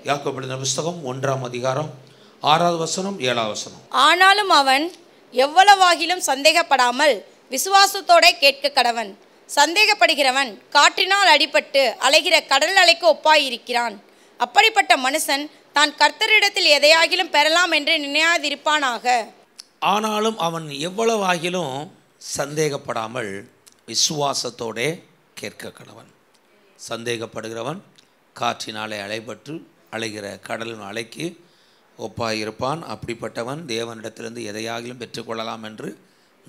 யாக்கோபு எழுதின புத்தகம் 1ஆம் அதிகாரம் 6வது வசனம் 7வது வசனம். ஆனாலும் அவன் எவ்வளவாகிலும் சந்தேகப்படாமல் விசுவாசத்தோட கேட்க கடவன். சந்தேகப்படுகிறவன் காற்றினால் அடிபட்டு அலைகிற கடல் அலைக்கு ஒப்பாயிருக்கிறான். அப்படிப்பட்ட மனுஷன் தான் கர்த்தரிடத்தில் எதையாகிலும் பெறலாம் என்று நினையாதிருப்பானாக. ஆனாலும் அவன் எவ்வளவாகிலும் சந்தேகப்படாமல் விசுவாசத்தோட கேட்க கடவன். சந்தேகப்படுகிறவன் காற்றினாலே அலைபட்டு அலைகிற கடலின் அலைக்கு ஒப்பாயிருப்பான். அப்படிப்பட்டவன் தேவனிடத்திலிருந்து எதையாகிலும் பெற்றுக்கொள்ளலாம் என்று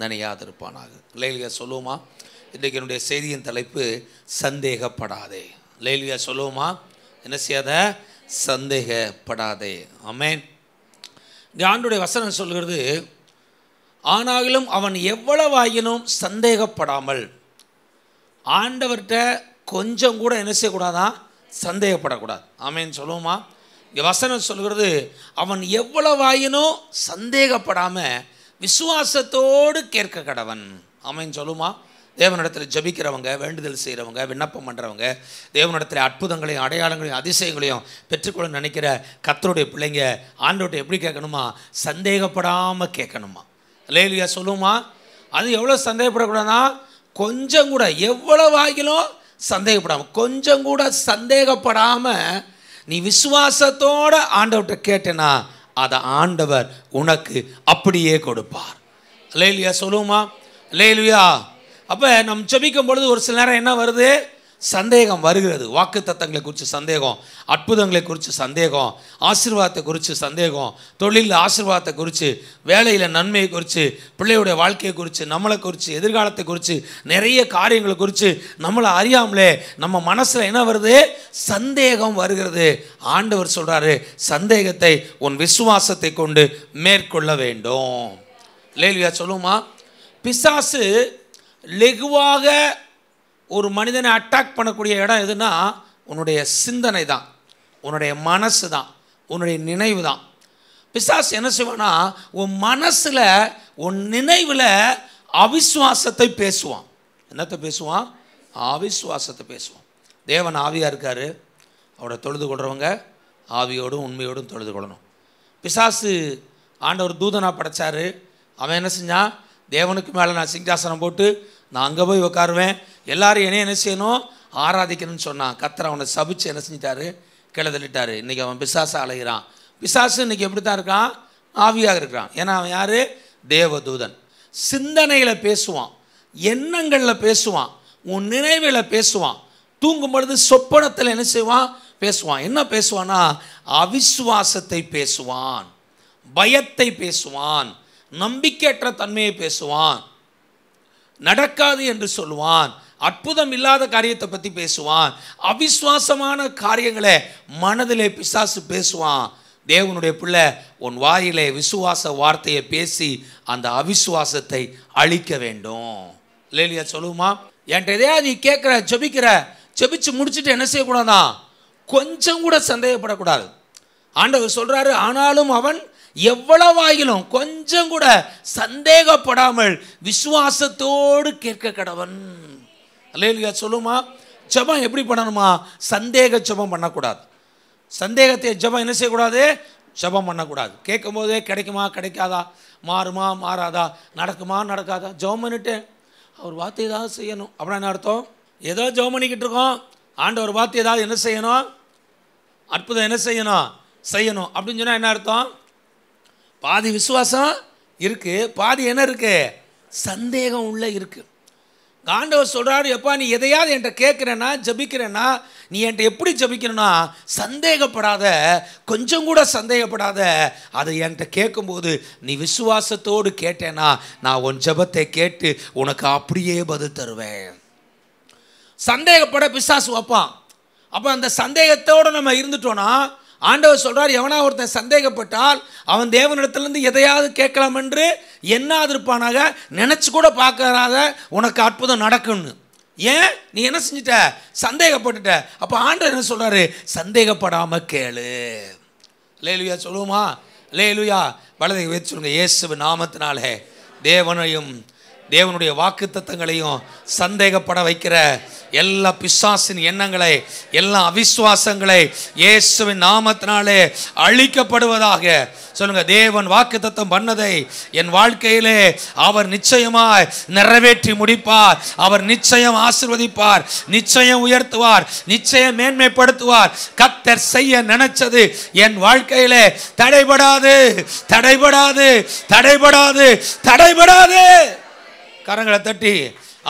நினையாதிருப்பானாக. லேலியா சொல்லுவோமா? இன்றைக்கு என்னுடைய செய்தியின் தலைப்பு சந்தேகப்படாதே. லேலியா சொல்லுவோமா? என்ன செய்யாத? சந்தேகப்படாதே. ஆமென். இந்த ஆண்டுடைய வசனம் சொல்கிறது, ஆனாலும் அவன் எவ்வளவாயினும் சந்தேகப்படாமல். ஆண்டவர்கிட்ட கொஞ்சம் கூட என்ன செய்யக்கூடாதான்? சந்தேகப்படக்கூடாது. ஆமென் சொல்லுவோமா? இங்கே வசனம் சொல்கிறது, அவன் எவ்வளவாயினும் சந்தேகப்படாமல் விசுவாசத்தோடு கேட்க கடவன். ஆமென் சொல்லுமா? தேவனிடத்தில் ஜபிக்கிறவங்க, வேண்டுதல் செய்கிறவங்க, விண்ணப்பம் பண்ணுறவங்க, தேவனிடத்தில் அற்புதங்களையும் அடையாளங்களையும் அதிசயங்களையும் பெற்றுக்கொள்ள நினைக்கிற கர்த்தருடைய பிள்ளைங்க ஆண்டவர்கிட்ட எப்படி கேட்கணுமா? சந்தேகப்படாமல் கேட்கணுமா? லேலியா சொல்லுமா? அது எவ்வளோ சந்தேகப்படக்கூடாதுன்னா, கொஞ்சம் கூட, எவ்வளவாகிலும் சந்தேகப்படாமல், கொஞ்சம் கூட சந்தேகப்படாமல் நீ விசுவாசத்தோட ஆண்டவர்கிட்ட கேட்டேன்னா அதை ஆண்டவர் உனக்கு அப்படியே கொடுப்பார். லேலியா சொல்லுமா? லேலியா. அப்போ நம்ம ஜெபிக்கும் பொழுது ஒரு சில நேரம் என்ன வருது? சந்தேகம் வருகிறது. வாக்கு தத்தங்களை குறித்து சந்தேகம், அற்புதங்களை குறித்து சந்தேகம், ஆசீர்வாதத்தை குறித்து சந்தேகம், தொழிலில் ஆசீர்வாதத்தை குறித்து, வேலையில் நன்மையை குறித்து, பிள்ளையுடைய வாழ்க்கையை குறித்து, நம்மளை குறித்து, எதிர்காலத்தை குறித்து, நிறைய காரியங்களை குறித்து நம்மளை அறியாமலே நம்ம மனசில் என்ன வருது? சந்தேகம் வருகிறது. ஆண்டவர் சொல்கிறாரு, சந்தேகத்தை உன் விசுவாசத்தை கொண்டு மேற்கொள்ள வேண்டும். லேலியா சொல்லுமா? பிசாசு லெகுவாக ஒரு மனிதனை அட்டாக் பண்ணக்கூடிய இடம் எதுனா உன்னுடைய சிந்தனை தான், உன்னுடைய மனசு தான், உன்னுடைய நினைவு தான். பிசாசு என்ன செய்வான்னா, உன் மனசில் உன் நினைவில் அவிசுவாசத்தை பேசுவான். என்னத்தை பேசுவான்? அவிசுவாசத்தை பேசுவான். தேவன் ஆவியாக இருக்கார். அவரை தொழுது கொள்கிறவங்க ஆவியோடும் உண்மையோடும் தொழுது கொள்ளணும். பிசாசு ஆண்டவர் தூதனாக படைச்சார். அவன் என்ன செஞ்சான்? தேவனுக்கு மேலே நான் சிங்காசனம் போட்டு நான் அங்கே போய் உட்காருவேன், எல்லாரும் என்ன செய்யணும்? ஆராதிக்கணும்னு சொன்னான். கர்த்தர் அவனை சபிச்சு என்ன செஞ்சிட்டாரு? கீழே தள்ளிட்டாரு. இன்றைக்கி அவன் பிசாசு அலைகிறான். பிசாசு இன்றைக்கி எப்படி தான் இருக்கான்? ஆவியாக இருக்கிறான். ஏன்னா அவன் யார்? தேவதூதன். சிந்தனையில் பேசுவான், எண்ணங்களில் பேசுவான், உன் நினைவில் பேசுவான். தூங்கும் பொழுது சொப்பனத்தில் என்ன செய்வான்? பேசுவான். என்ன பேசுவான்னா, அவிசுவாசத்தை பேசுவான், பயத்தை பேசுவான், நம்பிக்கையற்ற தன்மையை பேசுவான், நடக்காது என்று சொல்லுவான், அற்புதம் இல்லாத காரியத்தை பற்றி பேசுவான், அவிசுவாசமான காரியங்களை மனதிலே பிசாசு பேசுவான். தேவனுடைய பிள்ளை, உன் வாயிலே விசுவாச வார்த்தையை பேசி அந்த அவிசுவாசத்தை அழிக்க வேண்டும். லேலியா சொல்லுமா? என்கிட்ட எதையாவது நீ கேட்குற, ஜெபிக்கிற, ஜெபிச்சு முடிச்சுட்டு என்ன செய்யக்கூடாதான்? கொஞ்சம் கூட சந்தேகப்படக்கூடாது. ஆண்டவர் சொல்கிறாரு, ஆனாலும் அவன் எவ்வளவாயிலும் கொஞ்சம் கூட சந்தேகப்படாமல் விசுவாசத்தோடு கேட்க கடவன். அல்லேலூயா சொல்லுமா? ஜெபம் எப்படி பண்ணணுமா? சந்தேக ஜெபம் பண்ணக்கூடாது. சந்தேகத்தை ஜெபம் என்ன செய்யக்கூடாது? ஜெபம் பண்ணக்கூடாது. கேட்கும் போதே கிடைக்குமா கிடைக்காதா, மாறுமா மாறாதா, நடக்குமா நடக்காதா, ஜெபம் பண்ணிட்டு அவர் வார்த்தை ஏதாவது செய்யணும். அப்படின்னா என்ன அர்த்தம்? ஏதோ ஜெபம் பண்ணிக்கிட்டு இருக்கோம், ஆண்டவர் வார்த்தை ஏதாவது என்ன செய்யணும்? அற்புதம் என்ன செய்யணும்? செய்யணும் அப்படின்னு சொன்னால் என்ன அர்த்தம்? பாதி விசுவாசம் இருக்குது, பாதி என்ன இருக்குது? சந்தேகம் உள்ள இருக்குது. ஆண்டவர் சொல்கிறாரு, எப்பா நீ எதையாவது என்கிட்ட கேட்குறேன்னா, ஜபிக்கிறேன்னா, நீ என்கிட்ட எப்படி ஜபிக்கணும்னா சந்தேகப்படாத, கொஞ்சம் கூட சந்தேகப்படாத. அதை என்கிட்ட கேட்கும்போது நீ விசுவாசத்தோடு கேட்டேன்னா நான் உன் ஜபத்தை கேட்டு உனக்கு அப்படியே பதில் தருவேன். சந்தேகப்பட பிசாசு வைப்பான். அப்போ அந்த சந்தேகத்தோடு நம்ம இருந்துட்டோன்னா, ஆண்டவர் சொல்கிறார், எவனா ஒருத்தன் சந்தேகப்பட்டால் அவன் தேவனிடத்திலிருந்து எதையாவது கேட்கலாம் என்று எண்ணாதிருப்பானாக, நினச்சி கூட பார்க்கறாத உனக்கு அற்புதம் நடக்கும்னு. ஏன்? நீ என்ன செஞ்சிட்ட? சந்தேகப்பட்டுட்ட. அப்போ ஆண்டவர் என்ன சொல்கிறாரு? சந்தேகப்படாமல் கேளு. லேலுயா சொல்லுவோமா? லேலுயா. வலதை வச்சு சொல்லுங்க, இயேசு நாமத்தினாலே தேவனையும் தேவனுடைய வாக்குத்தத்தங்களையும் சந்தேகப்பட வைக்கிற எல்லா பிசாசின் எண்ணங்களை, எல்லா அவிசுவாசங்களை இயேசுவின் நாமத்தினாலே அழிக்கப்படுவதாக. சொல்லுங்க, தேவன் வாக்குத்தத்தம் பண்ணதை என் வாழ்க்கையிலே அவர் நிச்சயமாய் நிறைவேற்றி முடிப்பார். அவர் நிச்சயம் ஆசீர்வதிப்பார், நிச்சயம் உயர்த்துவார், நிச்சயம் மேன்மைப்படுத்துவார். கர்த்தர் செய்ய நினைச்சது என் வாழ்க்கையிலே தடைபடாது, தடைபடாது, தடைபடாது, தடைபடாது. கரங்களை தட்டி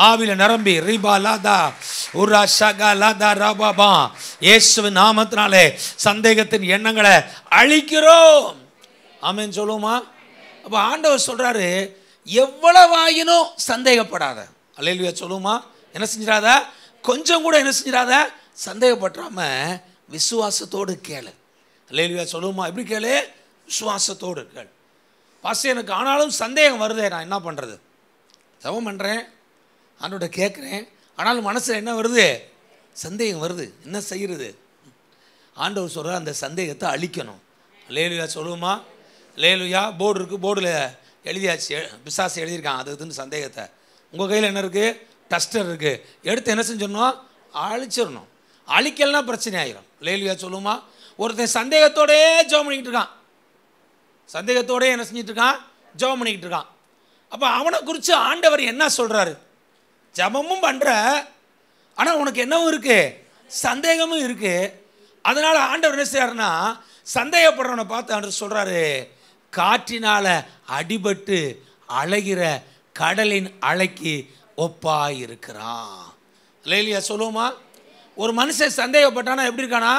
ஆவில நிரம்பி ரிபா லாதா உரா ஷகா லாதா ரபாபா இயேசுவின் நாமத்தினாலே சந்தேகத்தின் எண்ணங்களை அழிக்கிறோம். ஆமென் சொல்லுமா? அப்போ ஆண்டவர் சொல்றாரு, எவ்வளவாயினும் சந்தேகப்படாத. அல்லேலூயா சொல்லுமா? என்ன செஞ்சிடாத, கொஞ்சம் கூட என்ன செஞ்சிடாத, சந்தேகப்படாம விசுவாசத்தோடு கேளு. அல்லேலூயா சொல்லுமா? எப்படி கேளு? விசுவாசத்தோடு கேளு. பாஸ்டர் எனக்கு ஆனாலும் சந்தேகம் வருதே, நான் என்ன பண்ணுறது? ஜெபம் பண்ணுறேன், ஆண்டவர்கிட்ட கேட்குறேன், ஆனாலும் மனசில் என்ன வருது? சந்தேகம் வருது. என்ன செய்கிறது? ஆண்டவர் சொல்கிற அந்த சந்தேகத்தை அழிக்கணும். அல்லேலூயா சொல்லுமா? அல்லேலூயா. போர்டு இருக்குது, போர்டில் எழுதியாச்சு, பிசாசு எழுதியிருக்கான் அது இதுன்னு சந்தேகத்தை. உங்கள் கையில் என்ன இருக்குது? டஸ்டர் இருக்குது. எடுத்து என்ன செஞ்சிடணும்? அழிச்சிடணும். அழிக்கலைன்னா பிரச்சனை ஆகிடும். அல்லேலூயா சொல்லுமா? ஒருத்தன் சந்தேகத்தோடே ஜெபம் பண்ணிக்கிட்டு இருக்கான், சந்தேகத்தோடே என்ன செஞ்சிட்டு இருக்கான்? ஜெபம் பண்ணிக்கிட்டு இருக்கான். அப்போ அவனை குறித்து ஆண்டவர் என்ன சொல்கிறாரு? ஜெபமும் பண்ணுற, ஆனால் உனக்கு என்னவும் இருக்குது? சந்தேகமும் இருக்குது. அதனால் ஆண்டவர் என்ன செய்கிறாருன்னா, சந்தேகப்படுறவனை பார்த்து ஆண்டவர் சொல்கிறாரு, காற்றினால் அடிபட்டு அலைகிற கடலின் அலைக்கு ஒப்பாய் இருக்கிறான். இல்லையா சொல்லுவோமா? ஒரு மனுஷன் சந்தேகப்பட்டானா எப்படி இருக்கானா?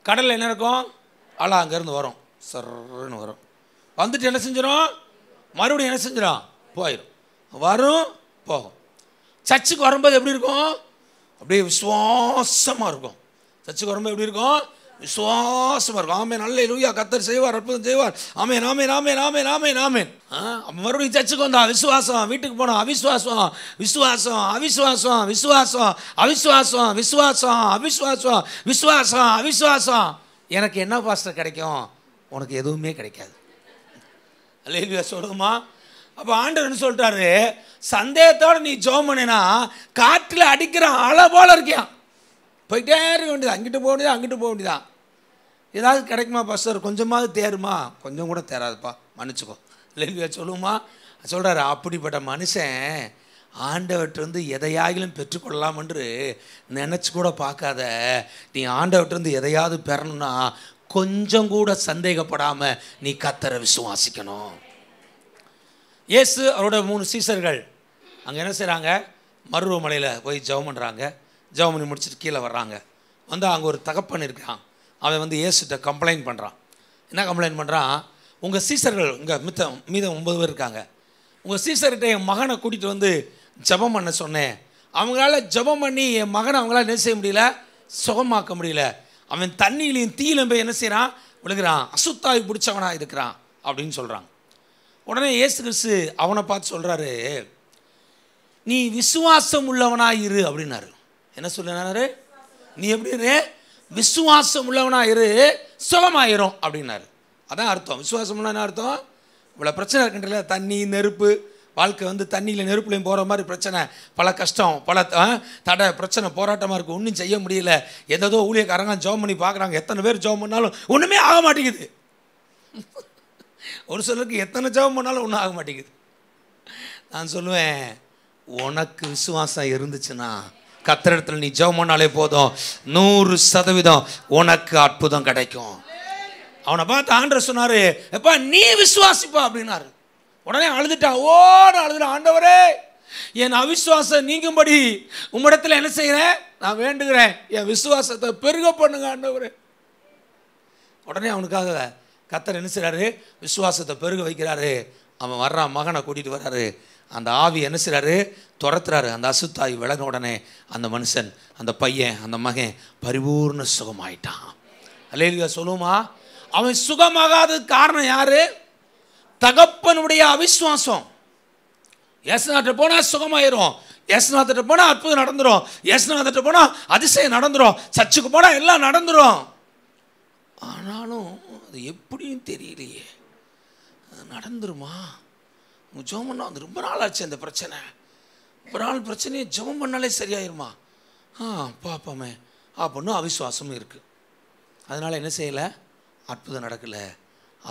கடலில் என்ன இருக்கும்? அலை அங்கேருந்து வரும், சர்ன்னு வரும். வந்துட்டு என்ன செஞ்சிடும்? மறுபடியும் என்ன செஞ்சிடும்? போயிடும். வரும், போகும். சர்ச்சுக்கு வரும்போது எப்படி இருக்கும்? அப்படியே விசுவாசமாக இருக்கும். சர்ச்சுக்கு வரும்போது எப்படி இருக்கும்? விசுவாசமாக இருக்கும். ஆமேன், அல்லேலூயா, கர்த்தர் செய்வார், அற்புதம் செய்வார். ஆமேன், ஆமேன், ஆமேன், ஆமேன், ஆமேன், ஆமேன். மறுபடியும் சர்ச்சுக்கு வந்தா விசுவாசம், வீட்டுக்கு போனோம் அவிசுவாசம், விசுவாசம், அவிசுவாசம், விசுவாசம், அவிசுவாசம், விசுவாசம், அவிசுவாசம், விசுவாசம், அவிசுவாசம். எனக்கு என்ன பாஸ்டர் கிடைக்கும்? உனக்கு எதுவுமே கிடைக்காது. அல்லேலூயா சொல்லுமா? அப்போ ஆண்டவர் என்ன சொல்லிட்டாரு? சந்தேகத்தோடு நீ ஜெபம் பண்ணினா காற்றில் அடிக்கிற அலை போல இருக்கியான், போயிட்டே இருக்க வேண்டியது, அங்கிட்டு போக வேண்டியதா, அங்கிட்டு போக வேண்டியதான். ஏதாவது கிடைக்குமா பாஸ்டர்? கொஞ்சமாவது தேருமா? கொஞ்சம் கூட தேராதுப்பா, மன்னிச்சுக்கோ. அல்லேலூயா சொல்லுமா? சொல்கிறாரு, அப்படிப்பட்ட மனுஷன் ஆண்டவர்கிட்டருந்து எதையாகிலும் பெற்றுக்கொள்ளலாம் என்று நினச்சி கூட பார்க்காத. நீ ஆண்டவர்கிட்டருந்து எதையாவது பெறணும்னா கொஞ்சம் கூட சந்தேகப்படாமல் நீ கர்த்தரை விசுவாசிக்கணும். இயேசு அவரோட 3 சீசர்கள் அங்கே என்ன செய்கிறாங்க? மருவமலையில் போய் ஜெபம் பண்ணுறாங்க. ஜெபம் பண்ணி முடிச்சுட்டு கீழே வர்றாங்க. வந்து அங்கே ஒரு தகப்பன் இருக்கான். அவன் வந்து இயேசுகிட்ட கம்ப்ளைண்ட் பண்ணுறான். என்ன கம்ப்ளைண்ட் பண்ணுறான்? உங்கள் சீசர்கள் இங்கே மீதம் 9 பேர் இருக்காங்க. உங்கள் சீசர்கிட்ட என் மகனை கூட்டிகிட்டு வந்து ஜெபம் பண்ண சொன்னேன். அவங்களால ஜெபம் பண்ணி என் மகனை அவங்களால என்ன செய்ய முடியல? சுகமாக்க முடியல. அவன் தண்ணியிலையும் தீயிலும் போய் என்ன செய்கிறான்? விழுகிறான், அசுத்தாவி பிடிச்சவனாக இருக்கிறான் அப்படின்னு சொல்கிறாங்க. உடனே இயேசு கிறிஸ்து அவனை பார்த்து சொல்கிறாரு, நீ விசுவாசம் உள்ளவனாக இரு அப்படின்னாரு. என்ன சொல்லினாரு? நீ எப்படி இரு? விசுவாசம் உள்ளவனாக இரு, சுகமாயிரும் அப்படின்னாரு. அதான் அர்த்தம். விசுவாசம் உள்ள என்ன அர்த்தம்? இவ்வளோ பிரச்சனை இருக்குன்றல, தண்ணி நெருப்பு, வாழ்க்கை வந்து தண்ணியில் நெருப்புலையும் போகிற மாதிரி பிரச்சனை, பல கஷ்டம், பல தடை, பிரச்சனை, போராட்டமாக இருக்குது, ஒன்றும் செய்ய முடியல. ஏதோ ஊழியக்காரங்க ஜெபம் பண்ணி பார்க்குறாங்க, எத்தனை பேர் ஜெபம் பண்ணாலும் ஒன்றுமே ஆக மாட்டேங்குது. ஒரு சிலருக்கு எத்தனை ஜெபம் பண்ணாலும் ஒன்றும் ஆக மாட்டேங்குது. நான் சொல்லுவேன், உனக்கு விசுவாசம் இருந்துச்சுன்னா கர்த்தரிடத்தில் நீ ஜெபம் பண்ணாலே போதும், 100% உனக்கு அற்புதம் கிடைக்கும். அவனை பார்த்து ஆண்டவர் சொன்னார், எப்பா நீ விசுவாசிப்பா அப்படின்னாரு. உடனே அழுதுட்டான், ஓட அழுதுட்டான். ஆண்டவரே, என் அவிசுவாசம் நீங்கும்படி உம்மிடத்தில் என்ன செய்கிறேன்? நான் வேண்டுகிறேன், என் விசுவாசத்தை பெருக பண்ணுங்க ஆண்டவரே. உடனே அவனுக்காக கர்த்தர் என்ன செய்கிறாரு? விசுவாசத்தை பெருக வைக்கிறாரு. அவன் வர்றான், மகனை கூட்டிகிட்டு வர்றாரு. அந்த ஆவி என்ன செய்கிறாரு? துரத்துறாரு. அந்த அசுத்தாய் விலகின உடனே அந்த மனுஷன், அந்த பையன், அந்த மகன் பரிபூர்ண சுகமாயிட்டான். அல்லேலூயா சொல்லுமா? அவன் சுகமாகாததுக்கு காரணம் யாரு? தகப்பனுடைய அவிசுவாசம். ஏசுநாத்திட்ட போனால் சுகமாயிரும், ஏசுநாத்திட்ட போனால் அற்புதம் நடந்துடும், ஏசுநாத்திட்ட போனால் அதிசயம் நடந்துடும், சர்ச்சுக்கு போனால் எல்லாம் நடந்துடும். ஆனாலும் அது எப்படியும் தெரியலையே, நடந்துருமா? ஜெபம் பண்ணால் அது ரொம்ப நாள் ஆச்சு அந்த பிரச்சனை, ரொம்ப நாள் பிரச்சனையை ஜெபம் பண்ணாலே சரியாயிருமா? பார்ப்போமே அப்படின்னு அவிசுவாசமும் இருக்குது. அதனால் என்ன செய்யலை, அற்புதம் நடக்கலை.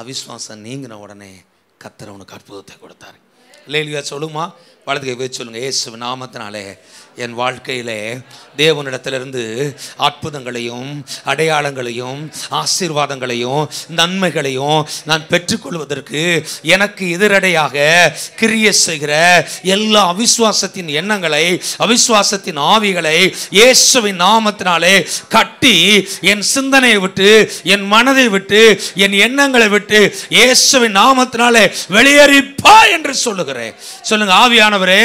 அவிசுவாசம் நீங்கின உடனே கர்த்தர் உனக்கு அற்புதத்தை கொடுத்தாரு. அல்லேலூயா சொல்லுமா? வலது கை வச்சு சொல்லுங்கள், இயேசு நாமத்தினாலே என் வாழ்க்கையிலே தேவனிடத்திலிருந்து அற்புதங்களையும் அடையாளங்களையும் ஆசீர்வாதங்களையும் நன்மைகளையும் நான் பெற்றுக்கொள்வதற்கு எனக்கு எதிரடையாக கிரியை செய்கிற எல்லா அவிசுவாசத்தின் எண்ணங்களை, அவிசுவாசத்தின் ஆவிகளை இயேசுவின் நாமத்தினாலே கட்டி என் சிந்தனையை விட்டு, என் மனதை விட்டு, என் எண்ணங்களை விட்டு இயேசுவின் நாமத்தினாலே வெளியேறிப்பா என்று சொல்லுகிறேன். சொல்லுங்க, ஆவியானவரே,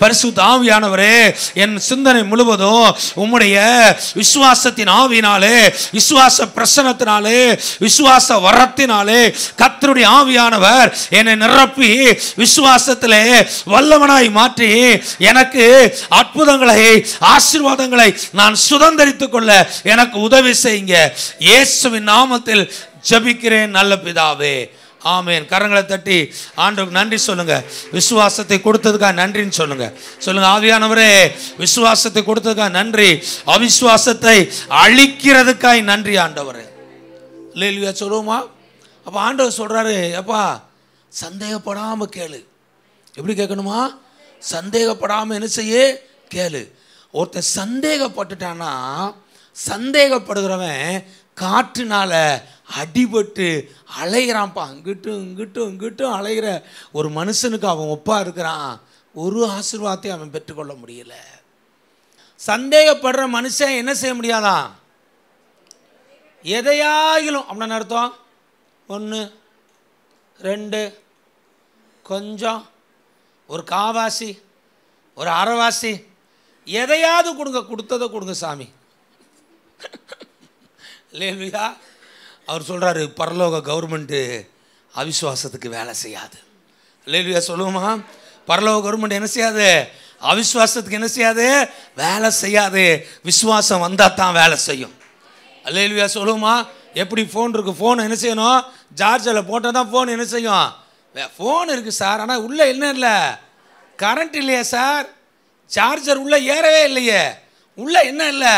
பரிசுத்த ஆவியானவரே, என் சிந்தனை முழுவதும் உம்முடைய விசுவாசத்தின் ஆவியினாலே, விசுவாச பிரசன்னத்தினாலே, விசுவாச வரத்தினாலே கர்த்தருடைய ஆவியானவர் என்னை நிரப்பி விசுவாசத்திலே வல்லவனாய் மாற்றி எனக்கு அற்புதங்களை, ஆசீர்வாதங்களை நான் சுதந்தரித்துக் கொள்ள எனக்கு உதவி செய்யுங்க. இயேசுவின் நாமத்தில் ஜெபிக்கிறேன் நல்ல பிதாவே, ஆமென். கரங்களை தட்டி ஆண்டவருக்கு நன்றி சொல்லுங்க. விசுவாசத்தை கொடுத்ததுக்காக நன்றின்னு சொல்லுங்க. சொல்லுங்க, ஆவியானவரே விசுவாசத்தை கொடுத்ததுக்காக நன்றி, அவிசுவாசத்தை அழிக்கிறதுக்காக நன்றி ஆண்டவரே. அல்லேலூயா சொல்லுவோமா? அப்போ ஆண்டவர் சொல்றாரு, அப்பா சந்தேகப்படாம கேளு. எப்படி கேட்கணுமா? சந்தேகப்படாம என்ன செய்ய கேளு. ஒருத்தன் சந்தேகப்பட்டுட்டானா, சந்தேகப்படுகிறவன் காற்றுனால அடிபட்டு அலைகிறான்ப்பா, இங்கிட்டும் இங்கிட்டும் இங்கிட்டும் அலைகிற ஒரு மனுஷனுக்கு அவன் ஒப்பா இருக்கிறான். ஒரு ஆசீர்வாதத்தையும் அவன் பெற்றுக்கொள்ள முடியல. சந்தேகப்படுற மனுஷன் என்ன செய்ய முடியாதான்? எதையாகிலும் அப்படின்னு அர்த்தம். 1 2 கொஞ்சம், ஒரு காவாசி, ஒரு அரைவாசி, எதையாவது கொடுங்க, கொடுத்ததை கொடுங்க சாமி. இல்லையா? அவர் சொல்கிறாரு, பரலோக கவர்மெண்ட்டு அவிசுவாசத்துக்கு வேலை செய்யாது. இல்லையா சொல்லுவோமா? பரலோக கவர்மெண்ட் என்ன செய்யாது? அவிசுவாசத்துக்கு என்ன செய்யாது? வேலை செய்யாது. விசுவாசம் வந்தால் தான் வேலை செய்யும். இல்லையா சொல்லுவோமா? எப்படி ஃபோன் இருக்குது, ஃபோன் என்ன செய்யணும்? சார்ஜரில் போட்டால் தான் ஃபோன் என்ன செய்யும்? ஃபோன் இருக்குது சார், ஆனால் உள்ளே என்ன இல்லை? கரண்ட் இல்லையே சார், சார்ஜர் உள்ளே ஏறவே இல்லையே, உள்ளே என்ன இல்லை?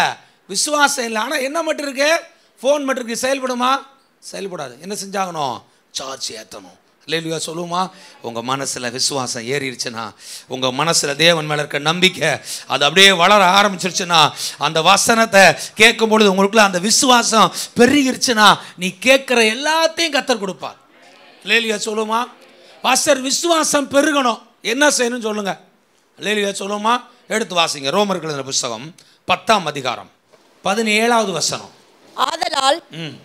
விசுவாசம் இல்லை. ஆனால் என்ன மட்டும் இருக்கு? ஃபோன் மட்டும் இருக்கு. செயல்படுமா? செயல்படாது. என்ன செஞ்சாகணும்? சார்ஜ் ஏற்றணும். அல்லேலூயா சொல்லுமா? உங்கள் மனசில் விசுவாசம் ஏறிடுச்சுன்னா, உங்கள் மனசில் தேவன் மேலே இருக்க நம்பிக்கை அது அப்படியே வளர ஆரம்பிச்சிருச்சுன்னா, அந்த வசனத்தை கேட்கும் பொழுது உங்களுக்குள்ள அந்த விசுவாசம் பெருகிருச்சுன்னா, நீ கேட்குற எல்லாத்தையும் கர்த்தர் கொடுப்பார். அல்லேலூயா சொல்லுமா? பாஸ்டர் விசுவாசம் பெருகணும், என்ன செய்யணும்னு சொல்லுங்க. அல்லேலூயா சொல்லுமா? எடுத்து வாசிங்க. ரோமர்கள் எழுதின புத்தகம் 10ஆம் அதிகாரம் 17வது வசனம். ஆதலால்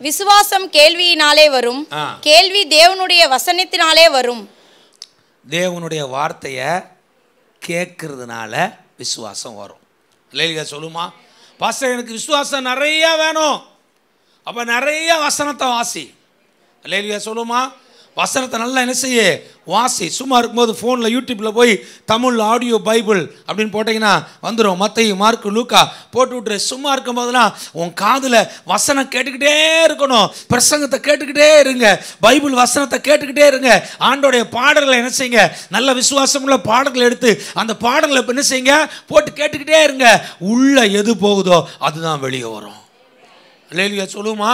விசுவாசம் கேள்வியினாலே வரும், கேள்வி தேவனுடைய வசனத்தினாலே வரும். தேவனுடைய வார்த்தையை கேட்கறதுனால விசுவாசம் வரும். இல்லையா சொல்லுமா? பாஸ்டர் எனக்கு விசுவாசம் நிறைய வேணும், அப்போ நிறைய வசனத்தை வாசி. இல்லையா சொல்லுமா? வசனத்தை நல்லா என்ன செய்ய வாசி. சும்மா இருக்கும்போது ஃபோனில் யூடியூப்பில் போய் தமிழ் ஆடியோ பைபிள் அப்படின்னு போட்டிங்கன்னா வந்துடும். மத்தேயு, மார்க்கு, லூக்கா போட்டு விட்டுரு. சும்மா இருக்கும் போதெல்லாம் உன் காதில் வசனம் கேட்டுக்கிட்டே இருக்கணும். பிரசங்கத்தை கேட்டுக்கிட்டே இருங்க, பைபிள் வசனத்தை கேட்டுக்கிட்டே இருங்க. ஆண்டோடைய பாடல்களை என்ன செய்யுங்க, நல்ல விசுவாசமுள்ள பாடல்களை எடுத்து அந்த பாடல்களை என்ன செய்யுங்க, போட்டு கேட்டுக்கிட்டே இருங்க. உள்ள எது போகுதோ அதுதான் வெளியே வரும். இல்லையா சொல்லுமா?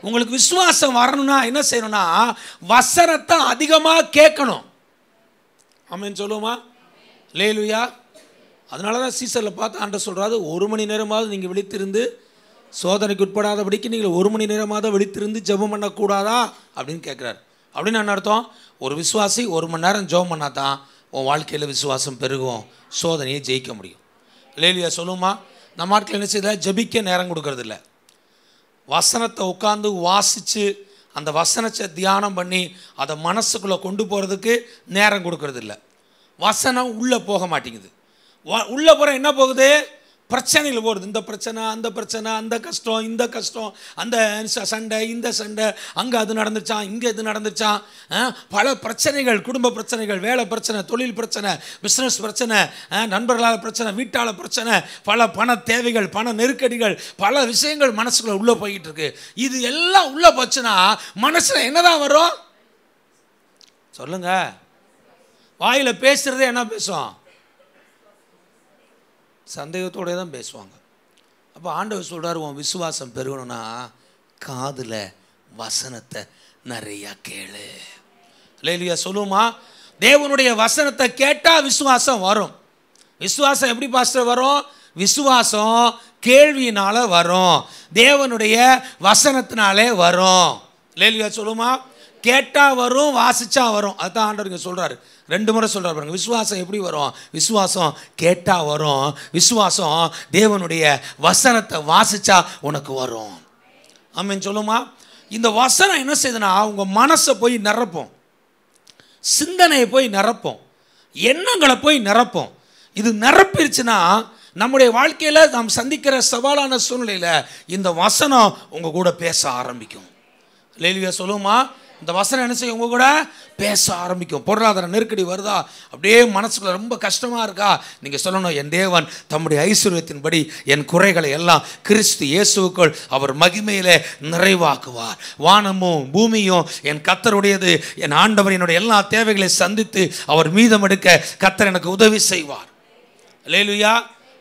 உங்களுக்கு விசுவாசம் வரணும்னா என்ன செய்யணும்னா, வசனத்தை அதிகமாக கேட்கணும். ஆமென் சொல்லுமா? அல்லேலூயா. அதனால தான் சீசரில் பார்த்து ஆண்டவர் சொல்கிறாரு, 1 மணி நேரமாவது நீங்கள் விழித்திருந்து சோதனைக்கு உட்படாதபடிக்கு நீங்கள் 1 மணி நேரமாவது விழித்திருந்து ஜெபம் பண்ணக்கூடாதா அப்படின்னு கேட்குறாரு. அப்படின்னு என்ன அர்த்தம்? ஒரு விசுவாசி 1 மணி நேரம் ஜெபம் பண்ணால் தான் உன் வாழ்க்கையில் விசுவாசம் பெருகும், சோதனையை ஜெயிக்க முடியும். அல்லேலூயா சொல்லுமா? நம்ம ஆட்கள் என்ன செய்யல, ஜெபிக்க நேரம் கொடுக்கறதில்ல. வசனத்தை உட்காந்து வாசித்து அந்த வசனத்தை தியானம் பண்ணி அதை மனசுக்குள்ளே கொண்டு போகிறதுக்கு நேரம் கொடுக்கறது இல்லை. வசனம் உள்ளே போக மாட்டேங்குது. உள்ளே போகிற என்ன போகுது? பிரச்சனைகள் போகிறது. இந்த பிரச்சனை, அந்த பிரச்சனை, அந்த கஷ்டம், இந்த கஷ்டம், அந்த சண்டை, இந்த சண்டை, அங்கே அது நடந்துச்சான், இங்கே இது நடந்துச்சான். பல பிரச்சனைகள், குடும்ப பிரச்சனைகள், வேலை பிரச்சனை, தொழில் பிரச்சனை, பிஸ்னஸ் பிரச்சனை, நண்பர்களால் பிரச்சனை, வீட்டால் பிரச்சனை, பல பண தேவைகள், பண நெருக்கடிகள், பல விஷயங்கள் மனசுக்குள்ள உள்ளே போய்கிட்டு இருக்கு. இது எல்லாம் உள்ளே போச்சுன்னா மனசில் என்னதான் வரும் சொல்லுங்க? வாயில் பேசுகிறதே என்ன பேசுவான்? சந்தேகத்தோடு தான் பேசுவாங்க. அப்போ ஆண்டவர் சொல்கிறார், உன் விசுவாசம் பெருகணும்னா காதில் வசனத்தை நிறையா கேளு. அல்லேலூயா சொல்லுமா? தேவனுடைய வசனத்தை கேட்டால் விசுவாசம் வரும். விசுவாசம் எப்படி பாஸ்டர் வரும்? விசுவாசம் கேள்வியினால் வரும், தேவனுடைய வசனத்தினாலே வரும். அல்லேலூயா சொல்லுமா? கேட்டால் வரும், வாசிச்சா வரும். அதுதான் ஆண்டவர் இங்கே சொல்கிறாரு, 2 முறை சொல்கிறார் பாருங்க. விசுவாசம் எப்படி வரும்? விசுவாசம் கேட்டால் வரும், விசுவாசம் தேவனுடைய வசனத்தை வாசிச்சா உனக்கு வரும். ஆமென் சொல்லுமா? இந்த வசனம் என்ன செய்யுதுன்னா உங்கள் மனசை போய் நிரப்போம், சிந்தனையை போய் நிரப்போம், எண்ணங்களை போய் நிரப்போம். இது நிரப்பிருச்சுன்னா நம்முடைய வாழ்க்கையில் நாம் சந்திக்கிற சவாலான சூழ்நிலையில் இந்த வசனம் உங்கள் கூட பேச ஆரம்பிக்கும். அல்லேலூயா சொல்லுமா? இந்த வசனம் என்ன செய்யும்? உங்கள் கூட பேச ஆரம்பிக்கும். பொருளாதார நெருக்கடி வருதா, அப்படியே மனசுக்குள்ள ரொம்ப கஷ்டமாக இருக்கா, நீங்கள் சொல்லணும், என் தேவன் தம்முடைய ஐஸ்வர்யத்தின்படி என் குறைகளை எல்லாம் கிறிஸ்து இயேசுவுக்குள் அவர் மகிமையிலே நிறைவாக்குவார். வானமும் பூமியும் என் கர்த்தருடையது, என் ஆண்டவர் என்னுடைய எல்லா தேவைகளை சந்தித்து அவர் மீதம் எடுக்க கர்த்தர் எனக்கு உதவி செய்வார். அல்லேலூயா.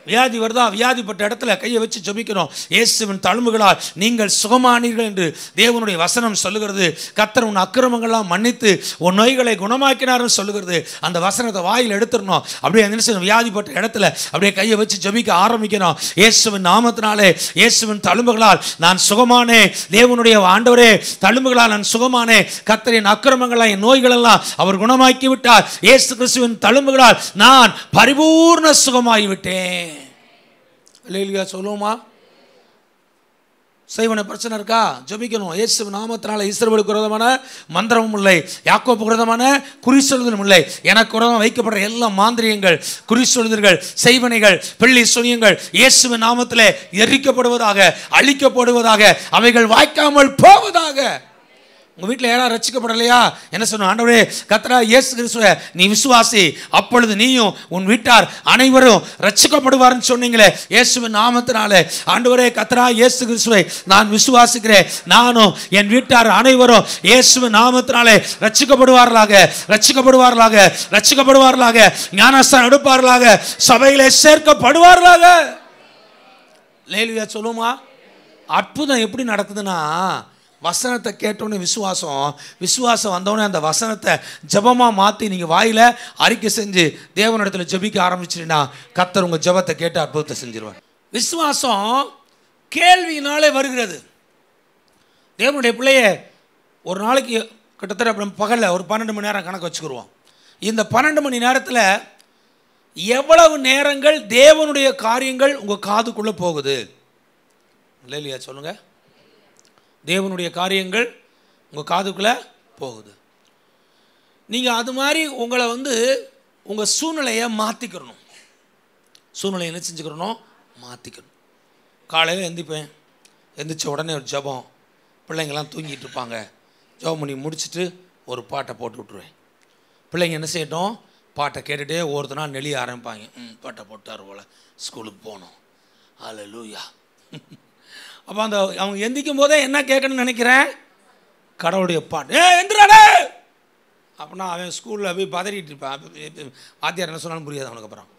வியாதி வருதா, வியாதிப்பட்ட இடத்துல கையை வச்சு ஜெபிக்கணும். இயேசுவின் தழும்புகளால் நீங்கள் சுகமானீர்கள் என்று தேவனுடைய வசனம் சொல்லுகிறது. கர்த்தர் உன் அக்கிரமங்கள்லாம் மன்னித்து உன் நோய்களை குணமாக்கினார்னு சொல்லுகிறது. அந்த வசனத்தை வாயில் எடுத்துடணும். அப்படியே நினைச்சு வியாதிப்பட்ட இடத்துல அப்படியே கையை வச்சு ஜெபிக்க ஆரம்பிக்கணும். இயேசுவின் நாமத்தினாலே, இயேசுவின் தழும்புகளால் நான் சுகமானே, தேவனுடைய ஆண்டவரே தழும்புகளால் நான் சுகமானே, கர்த்தரின் அக்கிரமங்களால் என் நோய்களெல்லாம் அவர் குணமாக்கி விட்டார், இயேசு கிறிஸ்துவின் தழும்புகளால் நான் பரிபூர்ண சுகமாகிவிட்டேன். அல்லேலூயா சொல்லுவோமா? செய்வன பிரச்சனை இருக்கா, ஜெபிக்கணும். இயேசு நாமத்தினால இஸ்ரவேலுக்கு விரோதமான மந்திரமும் இல்லை, யாக்கோபுக்கு விரோதமான குறி சொல்லுதலும் இல்லை. எனக்கு விரோதமாக வைக்கப்படுற எல்லா மாந்திரியங்கள், குறி சொல்லுதல்கள், செய்வனைகள், பிள்ளை சுனியங்கள் இயேசுவின் நாமத்திலே எரிக்கப்படுவதாக, அழிக்கப்படுவதாக, அவைகள் வாய்க்காமல் போவதாக. உங்கள் வீட்டில் யாராவது ரட்சிக்கப்படலையா? என்ன சொன்ன? ஆண்டவரே கர்த்தரா இயேசு கிறிஸ்துவை நீ விசுவாசி, அப்பொழுது நீயும் உன் வீட்டார் அனைவரும் ரட்சிக்கப்படுவார்னு சொன்னீங்களே. இயேசுவின் நாமத்தினாலே ஆண்டவரே கர்த்தரா இயேசு கிறிஸ்துவை நான் விசுவாசிக்கிறேன், நானும் என் வீட்டார் அனைவரும் இயேசுவின் நாமத்தினாலே ரட்சிக்கப்படுவார்களாக, ரட்சிக்கப்படுவார்களாக, ரட்சிக்கப்படுவார்களாக, ஞானஸ்தானம் எடுப்பார்களாக, சபையிலே சேர்க்கப்படுவார்களாக. அல்லேலூயா சொல்லுமா? அற்புதம் எப்படி நடக்குதுன்னா, வசனத்தை கேட்டோன்னே விசுவாசம் வந்தோடனே அந்த வசனத்தை ஜெபமாக மாற்றி நீங்கள் வாயில் அறிக்கை செஞ்சு தேவனிடத்தில் ஜெபிக்க ஆரம்பிச்சிட்டீங்கன்னா கர்த்தர் உங்கள் ஜெபத்தை கேட்டு அற்புதத்தை செஞ்சிருவார். விசுவாசம் கேள்வியினாலே வருகிறது. தேவனுடைய பிள்ளையை ஒரு நாளைக்கு கிட்டத்தட்ட பகலில் ஒரு 12 மணி நேரம் கணக்கு வச்சுக்கிடுவோம். இந்த 12 மணி நேரத்தில் எவ்வளவு நேரங்கள் தேவனுடைய காரியங்கள் உங்கள் காதுக்குள்ளே போகுது? இல்லையா சொல்லுங்கள். தேவனுடைய காரியங்கள் உங்கள் காதுக்குள்ளே போகுது. நீங்கள் அது மாதிரி உங்களை உங்கள் சூழ்நிலையை மாற்றிக்கிறணும். சூழ்நிலையை என்ன செஞ்சுக்கிறணும்? மாற்றிக்கணும். காலையில் எந்திப்பேன், எந்திரிச்ச உடனே ஒரு ஜெபம், பிள்ளைங்கள்லாம் தூங்கிட்டு இருப்பாங்க, ஜெபம் பண்ணி முடிச்சுட்டு ஒரு பாட்டை போட்டு விட்ருவேன். பிள்ளைங்க என்ன செய்யட்டும்? பாட்டை கேட்டுகிட்டே ஒருத்தனா நெளிய ஆரம்பிப்பாங்க. பாட்டை போட்டார் போல், ஸ்கூலுக்கு போகணும். அல்லேலூயா. அப்போ அந்த அவங்க எந்திக்கும் போதே என்ன கேட்கணும்னு நினைக்கிறேன்? கடவுளுடைய பாட்டு. எந்திராடே அப்படின்னா அவன் ஸ்கூலில் போய் பதறிட்டு இருப்பான். வாத்தியார் என்ன சொன்னாலும் புரியாது அவனுக்கு. அப்புறம்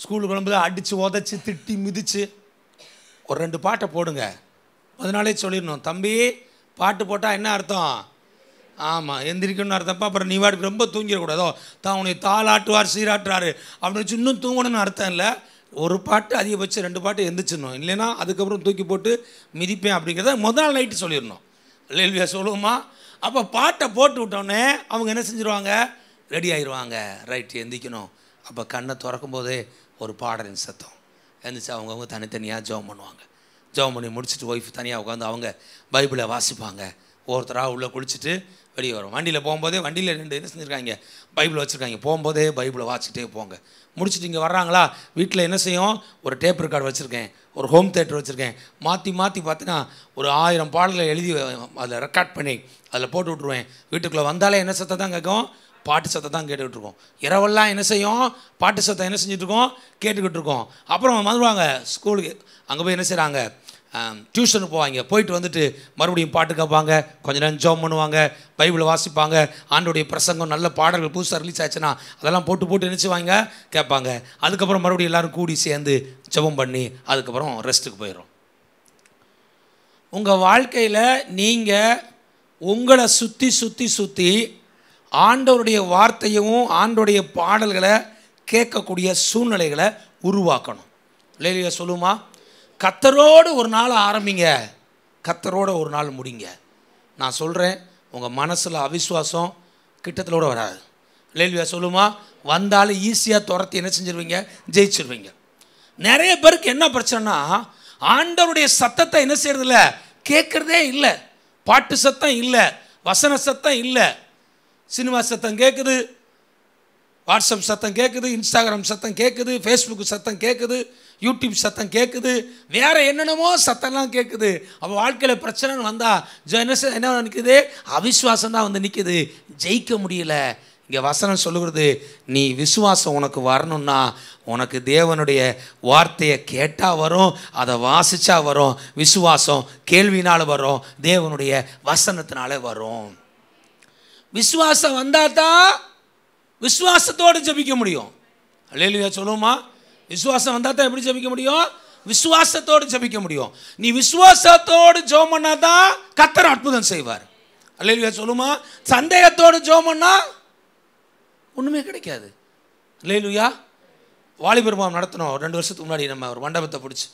ஸ்கூலுக்கு வரும்போது அடித்து உதச்சி திட்டி மிதித்து ஒரு 2 பாட்டை போடுங்க. அதனாலே சொல்லிடணும், தம்பி பாட்டு போட்டால் என்ன அர்த்தம்? ஆமாம் எந்திரிக்கணும்னு அர்த்தப்பா. அப்புறம் நீ வாட்டுக்கு ரொம்ப தூங்கிடக்கூடாதோ, தான் உன்னை தாளாட்டுவார் சீராட்டுறாரு அப்படின்னு வச்சு இன்னும் தூங்கணும்னு அர்த்தம் இல்லை. ஒரு பாட்டு அதிகபட்சம் 2 பாட்டு எந்திரிச்சிடணும். இல்லைன்னா அதுக்கப்புறம் தூக்கி போட்டு மிதிப்பேன் அப்படிங்கிறத முதல் நைட்டு சொல்லிடணும். இல்லையா சொல்லுவோமா? அப்போ பாட்டை போட்டு விட்டோன்னே அவங்க என்ன செஞ்சுருவாங்க? ரெடி ஆயிடுவாங்க. ரைட்டு எந்திக்கணும். அப்போ கண்ணை திறக்கும் போதே ஒரு பாடலின் சத்தம் எந்திரிச்சு அவங்கவுங்க தனித்தனியாக ஜெபம் பண்ணுவாங்க. ஜெபம் பண்ணி முடிச்சுட்டு ஒய்ஃப் தனியாக உட்காந்து அவங்க பைபிளை வாசிப்பாங்க. ஒருத்தராக உள்ளே குளிச்சுட்டு வெளியே வரும். வண்டியில் போகும்போதே வண்டியில் 2 என்ன செஞ்சுருக்காங்க? பைபிள் வச்சுருக்காங்க. போகும்போதே பைபிளை வாசிக்கிட்டே போங்க. முடிச்சுட்டு இங்கே வர்றாங்களா, வீட்டில் என்ன செய்யும்? ஒரு டேப் ரெக்கார்டு வச்சுருக்கேன், ஒரு ஹோம் தேட்டர் வச்சுருக்கேன். மாற்றி பார்த்தீங்கன்னா ஒரு 1000 பாடலை எழுதி அதில் ரெக்கார்ட் பண்ணி அதில் போட்டு விட்ருவேன். வீட்டுக்குள்ளே வந்தாலே என்ன சத்தம் தான் கேட்கும்? பாட்டு சத்தம் தான் கேட்டுக்கிட்டு இருக்கோம். இரவெல்லாம் என்ன செய்யும்? பாட்டு சத்தம் என்ன செஞ்சுட்ருக்கோம்? கேட்டுக்கிட்டு இருக்கோம். அப்புறம் வந்துடுவாங்க ஸ்கூலுக்கு. அங்கே போய் என்ன செய்கிறாங்க? டியூஷனுக்கு போவாங்க, போயிட்டு வந்துட்டு மறுபடியும் பாட்டு கேட்பாங்க, கொஞ்ச நேரம் ஜெபம் பண்ணுவாங்க, பைபிளை வாசிப்பாங்க, ஆண்டோடைய பிரசங்கம் நல்ல பாடல்கள் புதுசாக ரிலீஸ் ஆச்சுன்னா அதெல்லாம் போட்டு நினச்சிவாங்க கேட்பாங்க. அதுக்கப்புறம் மறுபடியும் எல்லோரும் கூடி சேர்ந்து ஜெபம் பண்ணி அதுக்கப்புறம் ரெஸ்ட்டுக்கு போயிடும். உங்கள் வாழ்க்கையில் நீங்கள் உங்களை சுற்றி ஆண்டவருடைய வார்த்தையும் ஆண்டோடைய பாடல்களை கேட்கக்கூடிய சூழ்நிலைகளை உருவாக்கணும். இல்லையா சொல்லுமா? கர்த்தரோடு ஒரு நாள் ஆரம்பிங்க, கர்த்தரோடு ஒரு நாள் முடிங்க. நான் சொல்கிறேன், உங்கள் மனசில் அவிசுவாசம் கிட்டத்தோடு வராது. இல்லையா சொல்லுமா? வந்தாலும் ஈஸியாக துரத்தி என்ன செஞ்சிருவீங்க? ஜெயிச்சிருவீங்க. நிறைய பேருக்கு என்ன பிரச்சனைனா, ஆண்டவருடைய சத்தத்தை என்ன செய்யறதில்ல, கேட்குறதே இல்லை. பாட்டு சத்தம் இல்லை, வசன சத்தம் இல்லை, சினிமா சத்தம் கேட்குது, வாட்ஸ்அப் சத்தம் கேட்குது, இன்ஸ்டாகிராம் சத்தம் கேட்குது, ஃபேஸ்புக் சத்தம் கேட்குது, யூடியூப் சத்தம் கேட்குது, வேறு என்னென்னமோ சத்தம்லாம் கேட்குது. அப்போ வாழ்க்கையில் பிரச்சனைன்னு வந்தால் என்ன நிற்குது? அவிஸ்வாசம் தான் வந்து நிற்குது, ஜெயிக்க முடியல. இங்கே வசனம் சொல்லுகிறது, நீ விசுவாசம் உனக்கு வரணும்னா உனக்கு தேவனுடைய வார்த்தையை கேட்டால் வரும், அதை வாசித்தா வரும். விசுவாசம் கேள்வினால் வரும், தேவனுடைய வசனத்தினால வரும். விசுவாசம் வந்தால் தான் விசுவாசத்தோடு ஜெபிக்க முடியும். அல்லேலூயா சொல்லுமா? விசுவாசம் வந்தால் தான் எப்படி ஜெபிக்க முடியும்? விசுவாசத்தோடு ஜெபிக்க முடியும். நீ விசுவாசத்தோடு ஜெபம் பண்ணால் தான் கர்த்தர் அற்புதம் செய்வார். அல்லேலூயா சொல்லுமா? சந்தேகத்தோடு ஜெபம் பண்ணால் ஒன்றுமே கிடைக்காது. அல்லேலூயா. வாலிபர் முகாம் நடத்தினோம் 2 வருஷத்துக்கு முன்னாடி. நம்ம ஒரு மண்டபத்தை பிடிச்சி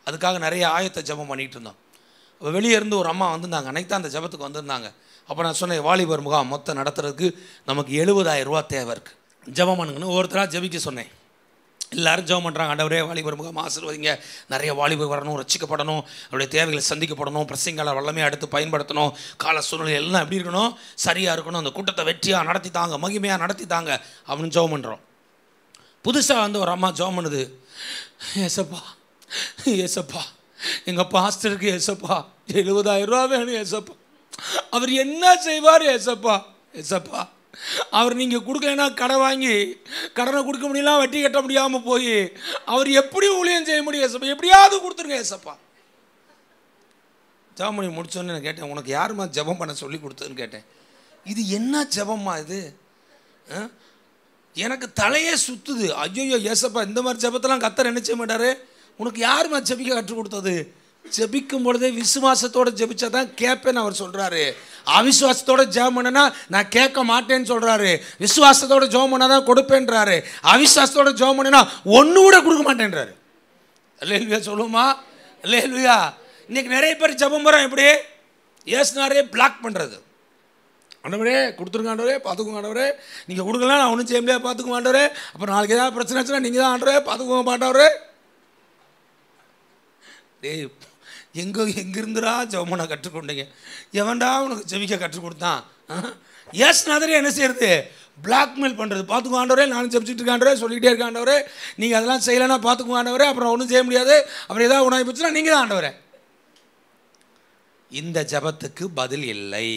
அதுக்காக நிறைய ஆயத்தை ஜெபம் பண்ணிகிட்டு இருந்தோம். அப்போ வெளியே இருந்து ஒரு அம்மா வந்திருந்தாங்க, அன்னைக்கு தான் அந்த ஜெபத்துக்கு வந்திருந்தாங்க. அப்போ நான் சொன்னேன், வாலிபர் முகாம் மொத்தம் நடத்துறதுக்கு நமக்கு 70,000 ரூபா தேவை இருக்குது, ஜெபம் பண்ணுங்கன்னு ஒவ்வொருத்தராக ஜெபிக்க சொன்னேன். எல்லோரும் ஜெபம் பண்ணுறாங்க, ஆண்டவரே வாலிபர் முகாம் ஆசீர்வதிங்க, நிறைய வாலிபர் வரணும், ரட்சிக்கப்படணும், அவருடைய தேவைகளை சந்திக்கப்படணும், பிரசங்கால வல்லமையாக எடுத்து பயன்படுத்தணும், கால சூழ்நிலை எல்லாம் எப்படி இருக்கணும், சரியாக இருக்கணும், அந்த கூட்டத்தை வெற்றியாக நடத்தித்தாங்க, மகிமையாக நடத்தித்தாங்க அப்படின்னு ஜெபம் பண்ணுறோம். புதுசாக வந்து ஒரு அம்மா ஜெபம் பண்ணுது, ஏசப்பா ஏசப்பா எங்கள் பாஸ்டருக்கு ஏசப்பா 70,000 ரூபா வேணும் ஏசப்பா, அவர் என்ன செய்வார் ஏசப்பா, ஏசப்பா அவர் நீங்கள் கொடுக்கலைன்னா கடை வாங்கி கடனை கொடுக்க முடியலாம், வட்டி கட்ட முடியாமல் போய் அவர் எப்படி ஊழியம் செய்ய முடியும் ஏசப்பா, எப்படியாவது கொடுத்துருங்க ஏசப்பா. ஜெபம் பண்ணி முடிச்சோன்னு நான் கேட்டேன், உனக்கு யாருமா ஜெபம் பண்ண சொல்லி கொடுத்ததுன்னு கேட்டேன். இது என்ன ஜெபம்மா இது? எனக்கு தலையே சுற்றுது. ஐயோ ஏசப்பா, இந்த மாதிரி ஜெபத்தெல்லாம் கர்த்தர் என்ன செய்ய மாட்டார், உனக்கு யாருமா ஜெபிக்க கற்றுக் கொடுத்தது? ஜெபிக்கும் பொழுதே விசுவாசத்தோடு ஜெபிச்சா தான் கேட்பேன்னு அவர் சொல்கிறாரு. அவிசுவாசத்தோடு ஜெபம் பண்ணனா நான் கேட்க மாட்டேன்னு சொல்கிறாரு. விசுவாசத்தோடு ஜெபம் பண்ணால் தான் கொடுப்பேன்றாரு. அவிசுவாசத்தோடு ஜெபம் பண்ணினா ஒன்று கூட கொடுக்க மாட்டேன்றாரு. அல்லேலூயா சொல்லுமா? அல்லேலூயா. இன்றைக்கி நிறைய பேர் ஜெபம் பண்ணுறோம், எப்படி ஏசுனாரே பிளாக் பண்ணுறது. ஆண்டவரே கொடுத்துருங்க, ஆண்டவரே பார்த்துக்குங்க, ஆண்டவரே நீங்கள் கொடுக்கலாம் நான் ஒன்றும் செய்ய முடியாது, பார்த்துக்குங்க ஆண்டவரே, அப்புறம் நாளைக்கு ஏதாவது பிரச்சனை ஆச்சுன்னா நீங்கள் தான் ஆண்டவரே பார்த்துக்குங்க மாட்டவரே. டேய், எங்கிருந்துடா ஜெபம் பண்ண கற்றுக்கொண்டீங்க? எவன்டா உனக்கு ஜெபிக்க கற்றுக் கொடுத்தான்? ஏசுநாதரே என்ன செய்யறது? பிளாக்மெயில் பண்ணுறது. பார்த்துக்குங்க ஆண்டவரே, நானும் ஜெபிச்சுட்டு இருக்காண்டவரே, சொல்லிகிட்டே இருக்காண்டவரே, நீங்கள் அதெல்லாம் செய்யலைன்னா பார்த்துக்குங்க ஆண்டவரே, அப்புறம் ஒன்றும் செய்ய முடியாது, அப்புறம் ஏதாவது உணவு போச்சுன்னா நீங்கள் தான் ஆண்டவரே. இந்த ஜெபத்துக்கு பதில் இல்லை.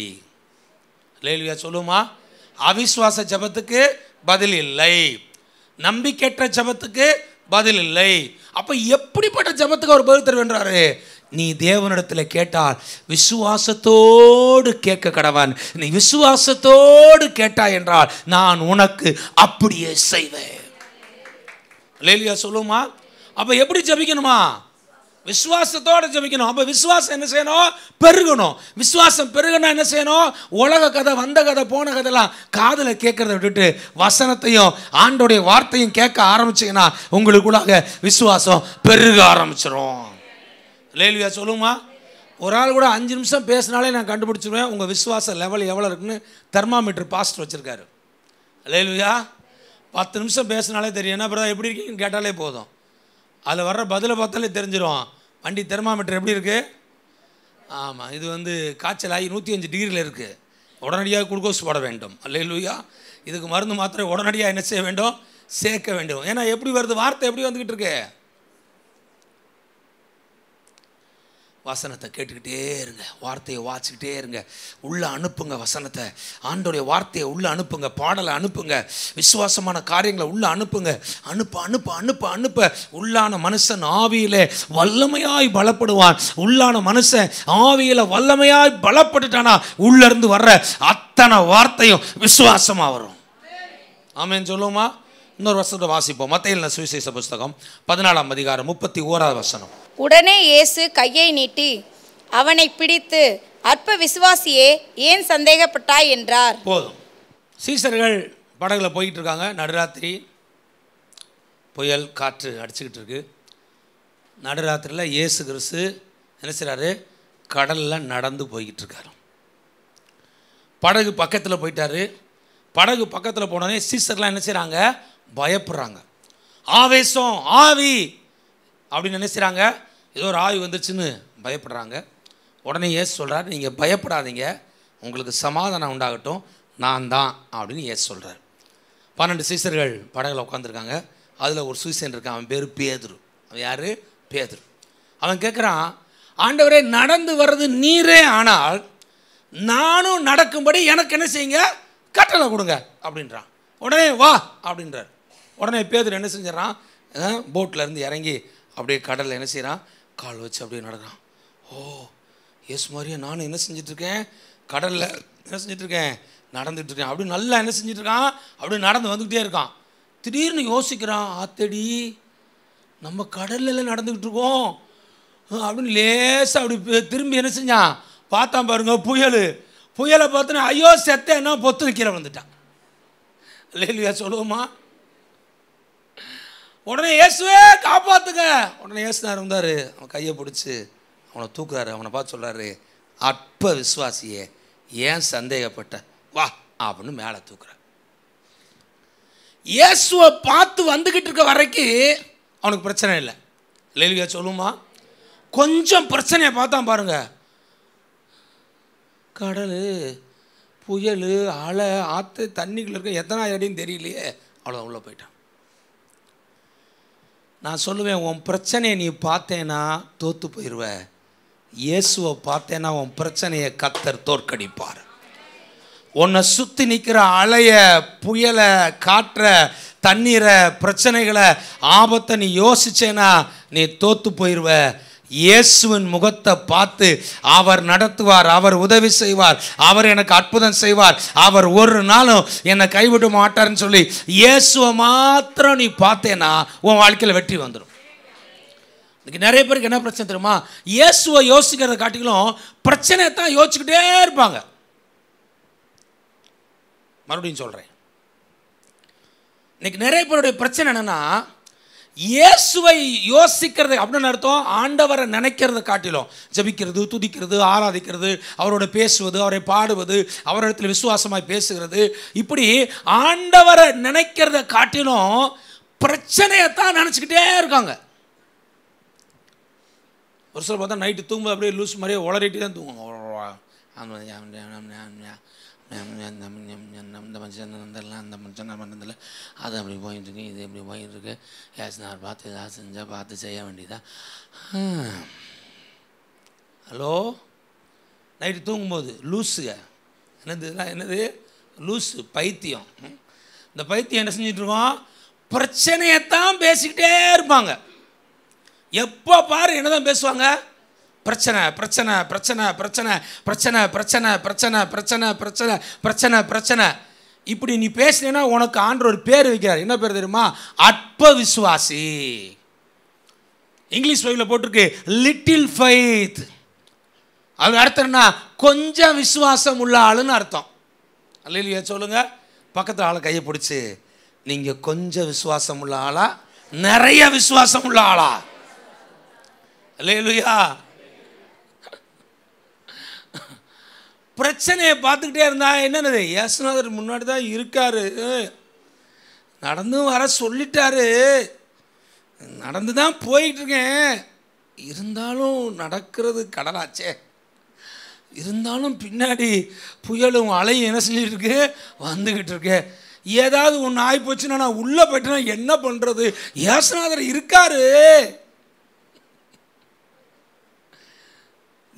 அல்லேலூயா சொல்லுமா? அவிசுவாச ஜெபத்துக்கு பதில் இல்லை, நம்பிக்கையற்ற ஜெபத்துக்கு பதில் இல்லை. அப்போ எப்படிப்பட்ட ஜெபத்துக்கு அவர் பதில் தருவேன்றாரு? நீ தேவனிடத்தில் கேட்டால் விசுவாசத்தோடு கேட்க கடவன். நீ விசுவாசத்தோடு கேட்டாய் என்றால் நான் உனக்கு அப்படியே செய்வேன். அல்லேலூயா சொல்லுமா? அப்போ எப்படி ஜெபிக்கணுமா? விசுவாசத்தோடு ஜெபிக்கணும். அப்போ விசுவாசம் என்ன செய்யணும்? பெருகணும். விசுவாசம் பெருகணும் என்ன செய்யணும்? உலக கதை, வந்த கதை, போன கதைலாம் காதில் கேட்கறத விட்டுட்டு வசனத்தையும் ஆண்டோடைய வார்த்தையும் கேட்க ஆரம்பிச்சிங்கன்னா உங்களுக்குள்ளாக விசுவாசம் பெருக ஆரம்பிச்சிடும். அல்லேலூயா சொல்லுமா? ஒரு ஆள் கூட 5 நிமிஷம் பேசினாலே நான் கண்டுபிடிச்சிருவேன் உங்கள் விசுவாச லெவல் எவ்வளோ இருக்குன்னு. தெர்மாமீட்டர் பாஸ்டர் வச்சுருக்காரு. அல்லேலூயா. 10 நிமிஷம் பேசினாலே தெரியும். என்ன பிரதர் எப்படி இருக்கீங்கன்னு கேட்டாலே போதும், அதில் வர்ற பதிலை பார்த்தாலே தெரிஞ்சிடும் வண்டி தெர்மாமீட்டர் எப்படி இருக்குது. ஆமாம், இது வந்து காய்ச்சல் ஆகி 105 டிகிரியில் இருக்குது, உடனடியாக குளுக்கோஸ் போட வேண்டும். அல்லேலூயா. இதுக்கு மருந்து மாத்திரை உடனடியாக என்ன செய்ய வேண்டும்? சேர்க்க வேண்டும். ஏன்னா எப்படி வருது? வார்த்தை எப்படி வந்துக்கிட்டு இருக்கு? வசனத்தை கேட்டுக்கிட்டே இருங்க, வார்த்தையை வாசிக்கிட்டே இருங்க, உள்ளே அனுப்புங்க வசனத்தை, ஆண்டோடைய வார்த்தையை உள்ளே அனுப்புங்க, பாடலை அனுப்புங்க, விசுவாசமான காரியங்களை உள்ளே அனுப்புங்க. அனுப்ப அனுப்ப அனுப்ப அனுப்ப உள்ளான மனுஷன் ஆவியிலே வல்லமையாய் பலப்படுவான். உள்ளான மனுஷன் ஆவியில் வல்லமையாய் பலப்பட்டுட்டானா உள்ளேருந்து வர்ற அத்தனை வார்த்தையும் விசுவாசமாக வரும். ஆமென் சொல்லுவோமா? இன்னொரு வசனத்தை வாசிப்போம். மத்தேயு சுவிசேஷ புஸ்தகம் 14ஆம் அதிகாரம் 31வது வசனம். உடனே இயேசு கையை நீட்டி அவனை பிடித்து, அற்ப விசுவாசியே, ஏன் சந்தேகப்பட்டாய் என்றார். போதும். சீசர்கள் படகுல போய்கிட்டு இருக்காங்க. நடுராத்திரி, புயல் காற்று அடிச்சுக்கிட்டு இருக்கு. நடுராத்திரியில் இயேசு கிறிஸ்து என்ன செய்கிறாரு? கடலில் நடந்து போய்கிட்டு இருக்காரு. படகு பக்கத்தில் போயிட்டாரு. படகு பக்கத்தில் போனோடனே சீசர்லாம் என்ன செய்கிறாங்க? பயப்படுறாங்க. ஆவேசம், ஆவி அப்படின்னு நினைச்சாங்க. ஏதோ ஒரு ஆவி வந்துச்சுன்னு பயப்படுறாங்க. உடனே இயேசு சொல்கிறார், நீங்கள் பயப்படாதீங்க, உங்களுக்கு சமாதானம் உண்டாகட்டும், நான் தான் அப்படின்னு இயேசு சொல்கிறார். 12 சீசர்கள் படகுல உட்காந்துருக்காங்க. அதில் ஒரு சீசன் இருக்கான், அவன் பேர் பேதுரு. அவன் யார்? பேதுரு. அவன் கேட்குறான், ஆண்டவரே நடந்து வர்றது நீரே, ஆனால் நானும் நடக்கும்படி எனக்கு என்ன செய்யுங்க? கட்டளை கொடுங்க அப்படின்றான். உடனே வா அப்படின்றார். உடனே பேதுரு என்ன செஞ்சிடறான்? போட்டில் இருந்து இறங்கி அப்படியே கடலில் என்ன செய்கிறான்? கால் வச்சு அப்படியே நடக்கிறான். ஓ, இயேசு மாதிரியே நானும் என்ன செஞ்சிட்ருக்கேன்? கடலில் என்ன செஞ்சிட்ருக்கேன்? நடந்துகிட்ருக்கேன். அப்படி நல்லா என்ன செஞ்சிட்ருக்கான்? அப்படியே நடந்து வந்துக்கிட்டே இருக்கான். திடீர்னு யோசிக்கிறான், ஆத்தடி நம்ம கடலில் நடந்துக்கிட்டு இருக்கோம் அப்படின்னு லேசாக அப்படி திரும்பி என்ன செஞ்சான்? பார்த்தான் பாருங்க, புயல். புயலை பார்த்தோன்னா ஐயோ செத்தேன்னா பொத்து கீழே வந்துட்டான். இல்லையா சொல்லுவோமா? உடனே இயேசுவே காப்பாற்றுங்க. உடனே இயேசுனா இருந்தார். அவன் கையை பிடிச்சி அவனை தூக்குறாரு. அவனை பார்த்து சொல்கிறாரு, அற்ப விசுவாசியே, ஏன் சந்தேகப்பட்ட? வா அப்படின்னு மேலே தூக்குறார். இயேசுவை பார்த்து வந்துக்கிட்டு இருக்க வரைக்கும் அவனுக்கு பிரச்சனை இல்லை. இல்லையா சொல்லுமா? கொஞ்சம் பிரச்சனையை பார்த்தான் பாருங்க, கடல், புயல், அலை, ஆற்று, தண்ணிக்குள்ள இருக்க எத்தனை அடின்னு தெரியலையே, அவ்வளோ உள்ளே போயிட்டான். நான் சொல்லுவேன், உன் பிரச்சனையை நீ பார்த்தேன்னா தோற்று போயிடுவ. இயேசுவை பார்த்தேன்னா உன் பிரச்சனையை கர்த்தர் தோற்கடிப்பார். உன்னை சுற்றி நிற்கிற அலைய, புயலை, காற்றை, தண்ணீரை, பிரச்சனைகளை, ஆபத்தை நீ யோசிச்சேன்னா நீ தோற்று போயிடுவ. இயேசுவின் முகத்தை பார்த்து அவர் நடத்துவார், அவர் உதவி செய்வார், அவர் எனக்கு அற்புதம் செய்வார், அவர் ஒரு நாளும் என்னை கைவிட மாட்டார்னு சொல்லி இயேசுவை மாத்திரம் நீ பார்த்தேன்னா உன் வாழ்க்கையில் வெற்றி வந்துடும். இன்னைக்கு நிறைய பேருக்கு என்ன பிரச்சனை தெரியுமா? இயேசுவை யோசிக்கிறத காட்டிலும் பிரச்சனையை தான் யோசிச்சுக்கிட்டே இருப்பாங்க. மறுபடியும் சொல்கிறேன், இன்னைக்கு நிறைய பேருடைய பிரச்சனை என்னன்னா, இயேசுவை யோசிக்கிறது அப்படின்னு அர்த்தம் ஆண்டவரை நினைக்கிறத காட்டிலும் ஜபிக்கிறது, துதிக்கிறது, ஆராதிக்கிறது, அவரோட பேசுவது, அவரை பாடுவது, அவரிடத்தில் விசுவாசமாய் பேசுகிறது, இப்படி ஆண்டவரை நினைக்கிறத காட்டிலும் பிரச்சனையத்தான் நினச்சிக்கிட்டே இருக்காங்க. ஒரு சில பார்த்தா நைட்டு தூங்கும்போது அப்படியே லூஸ் மாதிரியே உளறிட்டு தான் தூங்குவாங்க. இந்த மனுஷன் வந்துடலாம், அந்த மனுஷன் பண்ணதில்லை, அது அப்படி போயிட்டுருக்கு, இது எப்படி போயிட்டுருக்கு, ஏசுனார் பார்த்து ஏதாவது செஞ்சால் பார்த்து செய்ய வேண்டியதா. ஹலோ, நைட்டு தூங்கும்போது லூஸுங்க, என்னது லூஸு, பைத்தியம். இந்த பைத்தியம் என்ன செஞ்சிட்ருக்கோம்? பிரச்சனையைத்தான் பேசிக்கிட்டே இருப்பாங்க. எப்போ பாரு என்னதான் பேசுவாங்க? பிரச்சனை பிரச்சனை பிரச்சனை பிரச்சனை பிரச்சனை பிரச்சனை பிரச்சனை பிரச்சனை பிரச்சனை பிரச்சனை பிரச்சனை. இப்படி நீ பேசினேன்னா உனக்கு ஆண்டவர் ஒரு பேர் வைக்கிறார். என்ன பேர் தெரியுமா? அற்ப விசுவாசி. இங்கிலீஷ் பைபிளில் போட்டிருக்கு லிட்டில் ஃபெய்த். அது அர்த்தம் என்ன? கொஞ்சம் விசுவாசம் உள்ள ஆளுன்னு அர்த்தம். அல்லேலூயா சொல்லுங்க. பக்கத்தில் ஆளை கையை பிடிச்சி, நீங்கள் கொஞ்சம் விசுவாசம் உள்ள ஆளா, நிறைய விசுவாசம் உள்ள ஆளா? அல்லேலூயா. பிரச்சனையை பார்த்துக்கிட்டே இருந்தா என்னது? இயேசுநாதர் முன்னாடி தான் இருக்காரு, நடந்து வர சொல்லிட்டாரு, நடந்து தான் போயிட்டு இருக்கேன், இருந்தாலும் நடக்கிறது கடலாச்சே, இருந்தாலும் பின்னாடி புயலும் அலையும் என்ன செஞ்சுட்டு இருக்கு? வந்துக்கிட்டு இருக்கு. ஏதாவது ஒன்று ஆகி போச்சுன்னா நான் உள்ளே போயிட்டேன்னா என்ன பண்ணுறது? இயேசுநாதர் இருக்காரு.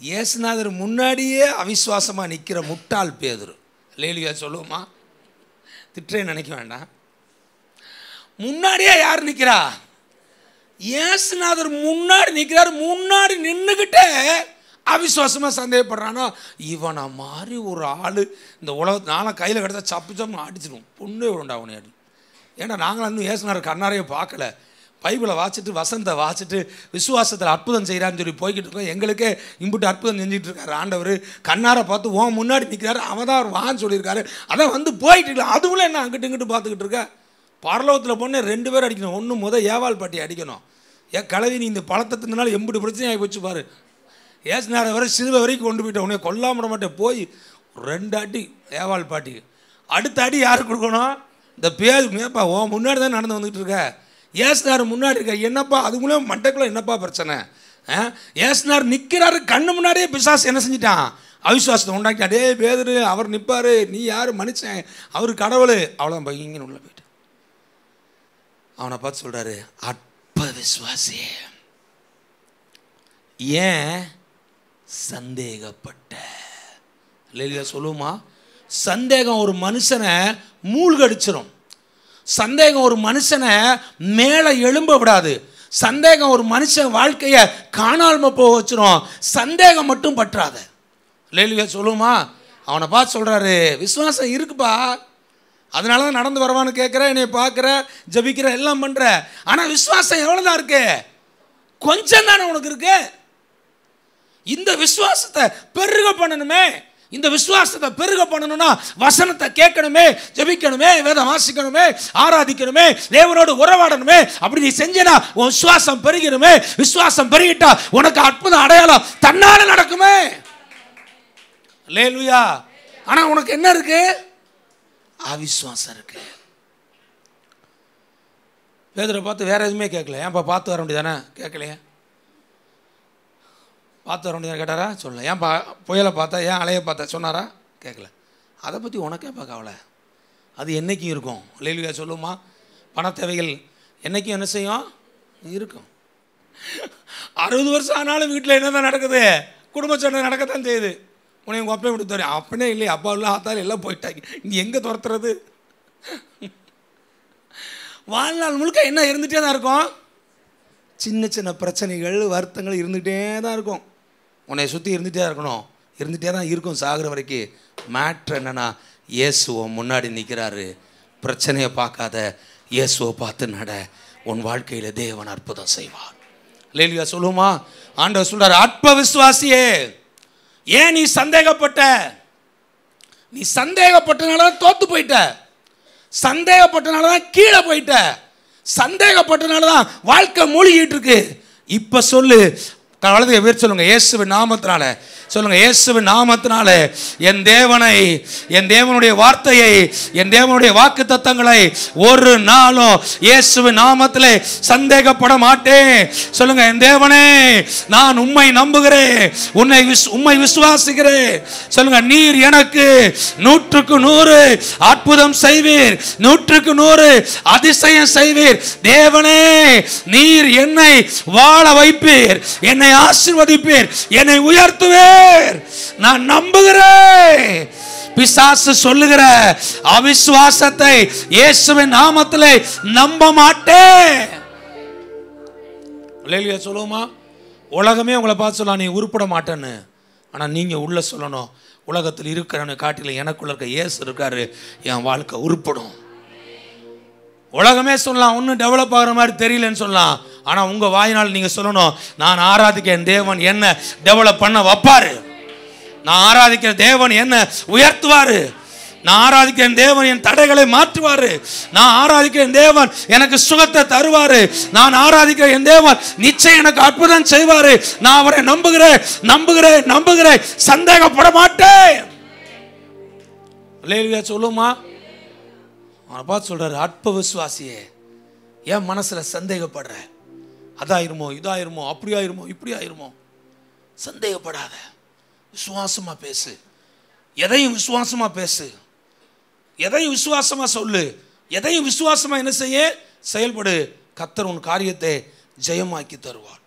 இயேசுநாதர் முன்னாடியே அவிசுவாசமாக நிற்கிற முட்டாள் பேதுரு. அல்லேலூயா சொல்லுவோமா? திட்டேன்னு நினைக்க வேண்டாம். முன்னாடியே யார் நிற்கிறா? இயேசுநாதர் முன்னாடி நிற்கிறார். முன்னாடி நின்றுக்கிட்டே அவிசுவாசமாக சந்தேகப்படுறானா, இவனை மாதிரி ஒரு ஆள் இந்த உலகத்து நாளாக கையில் கிடச்சா சப்பு சப்பு அடிச்சிடும், பொண்ணே விடுண்டா அவனை அடி. ஏன்னா நாங்களாம் இன்னும் இயேசுநாதர் கண்ணாரையே பார்க்கல. பைபிளை வாசிச்சுட்டு வசனத்தை வாசிச்சுட்டு விசுவாசத்தில் அற்புதம் செய்கிறான்னு சொல்லி போய்கிட்டு இருக்கோம். எங்களுக்கே இம்புட்டு அற்புதம் செஞ்சுட்டு இருக்காரு ஆண்டவர். கண்ணாரை பார்த்து ஓன் முன்னாடி நிற்கிறாரு, அவன் தான் அவர் வான்னு சொல்லியிருக்காரு. அதான் வந்து போயிட்டு இருக்கலாம். அதுக்குள்ளே என்ன அங்கிட்டு இங்கிட்டு பார்த்துக்கிட்டு இருக்க? பரலோகத்தில் பொண்ணு 2 பேர் அடிக்கணும். ஒன்று ஏவாள் பாட்டி அடிக்கணும். கலவி நீ இந்த பழத்தை தின்னாலும் எம்பிட்டு பிரச்சனை ஆகி போச்சு பாரு. இயேசுநாதர் வரை சிலுவை வரைக்கும் கொண்டு போயிட்டேன், உன்னை கொல்லாம மாட்டேன். போய் 2 அடி ஏவாள் பாட்டி. அடுத்த அடி யாருக்கு கொடுக்கணும்? இந்த பேருப்பா ஓ முன்னாடி தான் நடந்து வந்துக்கிட்டு இருக்க. இயேசுநாதர் முன்னாடி இருக்க. என்னப்பா அதுக்குள்ளே மண்டைக்குள்ளே என்னப்பா பிரச்சனை? இயேசுநாதர் நிற்கிறாரு, கண்ணு முன்னாடியே பிசாசு என்ன செஞ்சிட்டான்? அவிசுவாசத்தை உண்டாக்கிட்டான். அடே பேதுரு, அவர் நிற்பார், நீ யார் மனுஷன், அவர் கடவுள். அவ்வளோதான் பையங்கன்னு உள்ள போயிட்டு அவனை பார்த்து சொல்கிறாரு, அற்ப விசுவாசி, ஏன் சந்தேகப்பட்ட? இல்லையா சொல்லுமா? சந்தேகம் ஒரு மனுஷனை மூழ்கடிச்சிடும். சந்தேகம் ஒரு மனுஷனை மேலே எழும்ப விடாது. சந்தேகம் ஒரு மனுஷன் வாழ்க்கையை காணாமல் போக வச்சிடும். சந்தேகம் மட்டும் பற்றாத. இல்லையா சொல்லுமா? அவனை பார்த்து சொல்கிறாரு, விசுவாசம் இருக்குப்பா, அதனால தான் நடந்து வரவான்னு கேட்குற, என்னை பார்க்குற, ஜபிக்கிற, எல்லாம் பண்ணுற. ஆனால் விசுவாசம் எவ்வளோ தான் இருக்கு? கொஞ்சம் தானே உனக்கு இருக்கு. இந்த விசுவாசத்தை பெருக பண்ணணுமே. இந்த விசுவாசத்தை பெருக பண்ணணும்னா வசனத்தை கேட்கணுமே, ஜபிக்கணுமே, வேதம் வாசிக்கணுமே, ஆராதிக்கணுமே, தேவனோடு உறவாடணுமே. அப்படி நீ செஞ்சனா உன் விசுவாசம் பெருகணுமே. விசுவாசம் பெருகிட்டா உனக்கு அற்புத அடையாளம் தன்னால நடக்குமே. அல்லேலூயா. ஆனா உனக்கு என்ன இருக்கு? அவிசுவாசம் இருக்கு. பேதுரை பார்த்து வேற எதுவுமே கேட்கல. ஏன்பா பார்த்து வர வேண்டியதானே? கேட்கலையே. பார்த்து வர வேண்டியதானே கேட்டாரா? சொல்லல. ஏன் புயலை பார்த்தா, ஏன் அலையை பார்த்தா சொன்னாரா? கேட்கல. அதை பற்றி உனக்கே கவலை. அது என்றைக்கும் இருக்கும். அல்லேலூயா சொல்லுமா? பண தேவைகள் என்றைக்கும் என்ன செய்யும்? இருக்கும். 60 வருஷம் ஆனாலும் வீட்டில் என்ன தான் நடக்குது? குடும்ப சண்டை நடக்கத்தான் செய்யுது. உன்னை உங்கள் அப்பா விட்டு தரேன் அப்படின்னே இல்லையா? அப்பா இல்லை ஆத்தாலும் எல்லாம் போயிட்டாங்க. நீ எங்கே துரத்துறது? வாழ்நாள் முழுக்க என்ன இருந்துகிட்டே தான் இருக்கும்? சின்ன சின்ன பிரச்சனைகள், வருத்தங்கள் இருந்துகிட்டே தான் இருக்கும். உன்னை சுற்றி இருந்துகிட்டே தான் இருக்கணும். இருந்துகிட்டே தான் இருக்கும் சாகிற வரைக்கும். மேட்ரு என்னென்னா, இயேசுவை முன்னாடி நிற்கிறாரு. பிரச்சனையை பார்க்காத, இயேசுவை பார்த்து நட. உன் வாழ்க்கையில் தேவன் அற்புதம் செய்வார். அல்லேலூயா சொல்லுமா? ஆண்டவர் சொல்றாரு, அற்ப விசுவாசியே, ஏன் நீ சந்தேகப்பட்ட? நீ சந்தேகப்பட்டனால தான் தோத்து போயிட்ட. சந்தேகப்பட்டனால தான் கீழே போயிட்ட. சந்தேகப்பட்டனால தான் வாழ்க்கை மூழ்கிட்டு இருக்கு. இப்ப சொல்லு, வலது பேர் சொல்லுங்க, இயேசுவின் நாமத்தினால சொல்லுங்க, இயேசுவின் நாமத்தினால என் தேவனை, என் தேவனுடைய வார்த்தையை, என் தேவனுடைய வாக்கு தத்தங்களை ஒரு நாளும் இயேசுவின் நாமத்திலே சந்தேகப்பட மாட்டேன். சொல்லுங்க, என் தேவனே, நான் உம்மை நம்புகிறேன், உம்மை விசுவாசிக்கிறேன். சொல்லுங்க, நீர் எனக்கு 100க்கு 100 அற்புதம் செய்வீர், 100க்கு 100 அதிசயம் செய்வீர். தேவனே, நீர் என்னை வாழ வைப்பீர், என்னை ஆசீர்வதிப்பீர், என்னை உயர்த்துவீர். நான் நம்புகிறேன். பிசாசு சொல்லுகிற அவிசுவாசத்தை இயேசுவின் நாமத்திலே நம்ப மாட்டேன். அல்லேலூயா சொல்லுமா? உலகமே உங்களை பார்த்து சொல்லலாம், நீ உருப்பட மாட்டேன்னு. ஆனால் நீங்கள் உள்ள சொல்லணும், உலகத்தில் இருக்கிறவனை காட்டிலும் எனக்குள்ள இருக்க இயேசு இருக்காரு, என் வாழ்க்கை உருப்படும். உலகமே சொல்லலாம், ஒன்றும் டெவலப் ஆகிற மாதிரி தெரியலன்னு சொல்லலாம். ஆனால் உங்கள் வாயினால் நீங்கள் சொல்லணும், நான் ஆராதிக்கிற தேவன் என்ன டெவலப் பண்ண வைப்பார். நான் ஆராதிக்கிற தேவன் என்ன உயர்த்துவார். நான் ஆராதிக்கிற தேவன் என் தடைகளை மாற்றுவார். நான் ஆராதிக்கிற தேவன் எனக்கு சுகத்தை தருவார். நான் ஆராதிக்கிற என் தேவன் நிச்சயம் எனக்கு அற்புதம் செய்வார். நான் அவரை நம்புகிறேன், நம்புகிறேன், நம்புகிறேன், சந்தேகப்பட மாட்டேன். அல்லேலூயா சொல்லுமா? அவனை பார்த்து சொல்றாரு, அற்ப விசுவாசியே, ஏன் மனசுல சந்தேகப்படுற? அதாயிருமோ, இதாயிருமோ, அப்படி ஆயிருமோ, இப்படி ஆயிருமோ? சந்தேகப்படாத, விசுவாசமா பேசு. எதையும் விசுவாசமா பேசு, எதையும் விசுவாசமா சொல்லு, எதையும் விசுவாசமா என்ன செய்ய? செயல்படு. கர்த்தர் உன் காரியத்தை ஜெயமாக்கி தருவார்.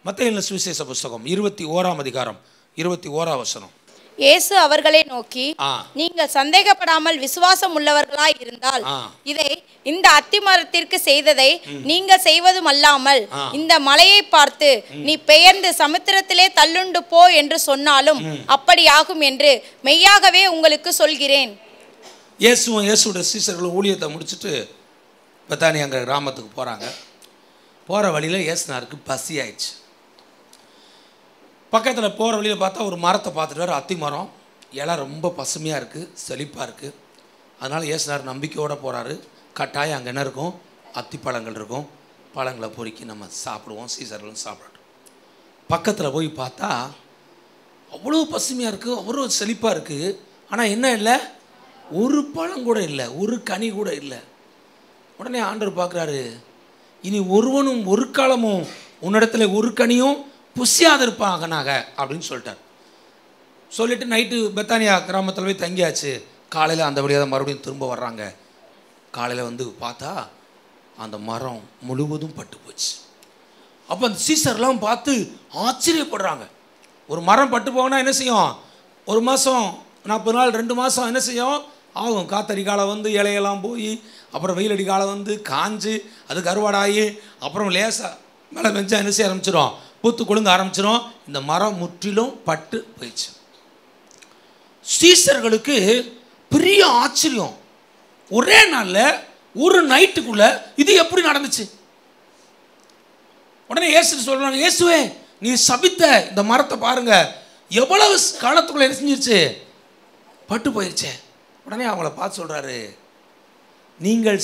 மத்தேயு சுவிசேஷ புஸ்தகம் 21ஆம் அதிகாரம் 21ஆம் வசனம். இயேசு அவர்களை நோக்கி, ஆ. நீங்கள் சந்தேகப்படாமல் விசுவாசம் உள்ளவர்களாய் இருந்தால் இதை இந்த அத்திமரத்திற்கு செய்ததை நீங்கள் செய்வதும் அல்லாமல் இந்த மலையை பார்த்து நீ பெயர்ந்து சமுத்திரத்திலே தள்ளுண்டு போ என்று சொன்னாலும் அப்படி ஆகும் என்று மெய்யாகவே உங்களுக்கு சொல்கிறேன். இயேசுவும் இயேசுடைய சீசர்களும் ஊழியத்தை முடிச்சுட்டு பெத்தானியாங்கிற கிராமத்துக்கு போகிறாங்க. போகிற வழியில் இயேசுனாருக்கு பசி ஆயிடுச்சு. பக்கத்தில் போகிற வழியில் பார்த்தா ஒரு மரத்தை பார்த்துட்டு, அத்தி மரம், இலை ரொம்ப பசுமையாக இருக்குது, செழிப்பாக இருக்குது. அதனால் இயேசுனார் நம்பிக்கையோடு போகிறாரு. கட்டாயம் அங்கே என்ன இருக்கும்? அத்தி பழங்கள் இருக்கும். பழங்களை பொறுக்கி நம்ம சாப்பிடுவோம், சீசர்களும் சாப்பிடட்டும். பக்கத்தில் போய் பார்த்தா அவ்வளோ பசுமையாக இருக்குது, அவ்வளோ செழிப்பாக இருக்குது. ஆனால் என்ன இல்லை? ஒரு பழம் கூட இல்லை, ஒரு கனி கூட இல்லை. உடனே ஆண்டவர் பார்க்குறாரு, இனி ஒருவனும் ஒரு காலமும் உன்னிடத்துல ஒரு கனியும் புசியாது இருப்பாங்கனாக அப்படின்னு சொல்லிட்டார். சொல்லிவிட்டு நைட்டு பெத்தானியா கிராமத்தில் போய் தங்கியாச்சு. காலையில் அந்த வழியாக மறுபடியும் திரும்ப வர்றாங்க. காலையில் வந்து பார்த்தா அந்த மரம் முழுவதும் பட்டு போச்சு. அப்போ அந்த சீசர்லாம் பார்த்து ஆச்சரியப்படுறாங்க. ஒரு மரம் பட்டு போனால் என்ன செய்யும்? ஒரு மாதம் 40 நாள் 2 மாதம் என்ன செய்யும் ஆகும். காத்தடி காலம் வந்து இலையெல்லாம் போய் அப்புறம் வெயிலடி காலம் வந்து காஞ்சு அது கருவாடாகி அப்புறம் லேசாக மேலே வெஞ்சா என்ன செய்ய ஆரம்பிச்சிடும்? பூத்து கொழுங்க ஆரம்பிச்சிடும். இந்த மரம் முற்றிலும் பட்டு போயிடுச்சு. சீசர்களுக்கு பெரிய ஆச்சரியம். ஒரே நாளில் ஒரு நைட்டுக்குள்ள இது எப்படி நடந்துச்சு? உடனே இயேசு சொல்றாங்க, இயேசுவே நீ சபித்த இந்த மரத்தை பாருங்க, எவ்வளவு காலத்துக்குள்ள என்ன செஞ்சிருச்சு? பட்டு போயிடுச்சே. உடனே அவங்கள பார்த்து சொல்றாரு, நீங்கள்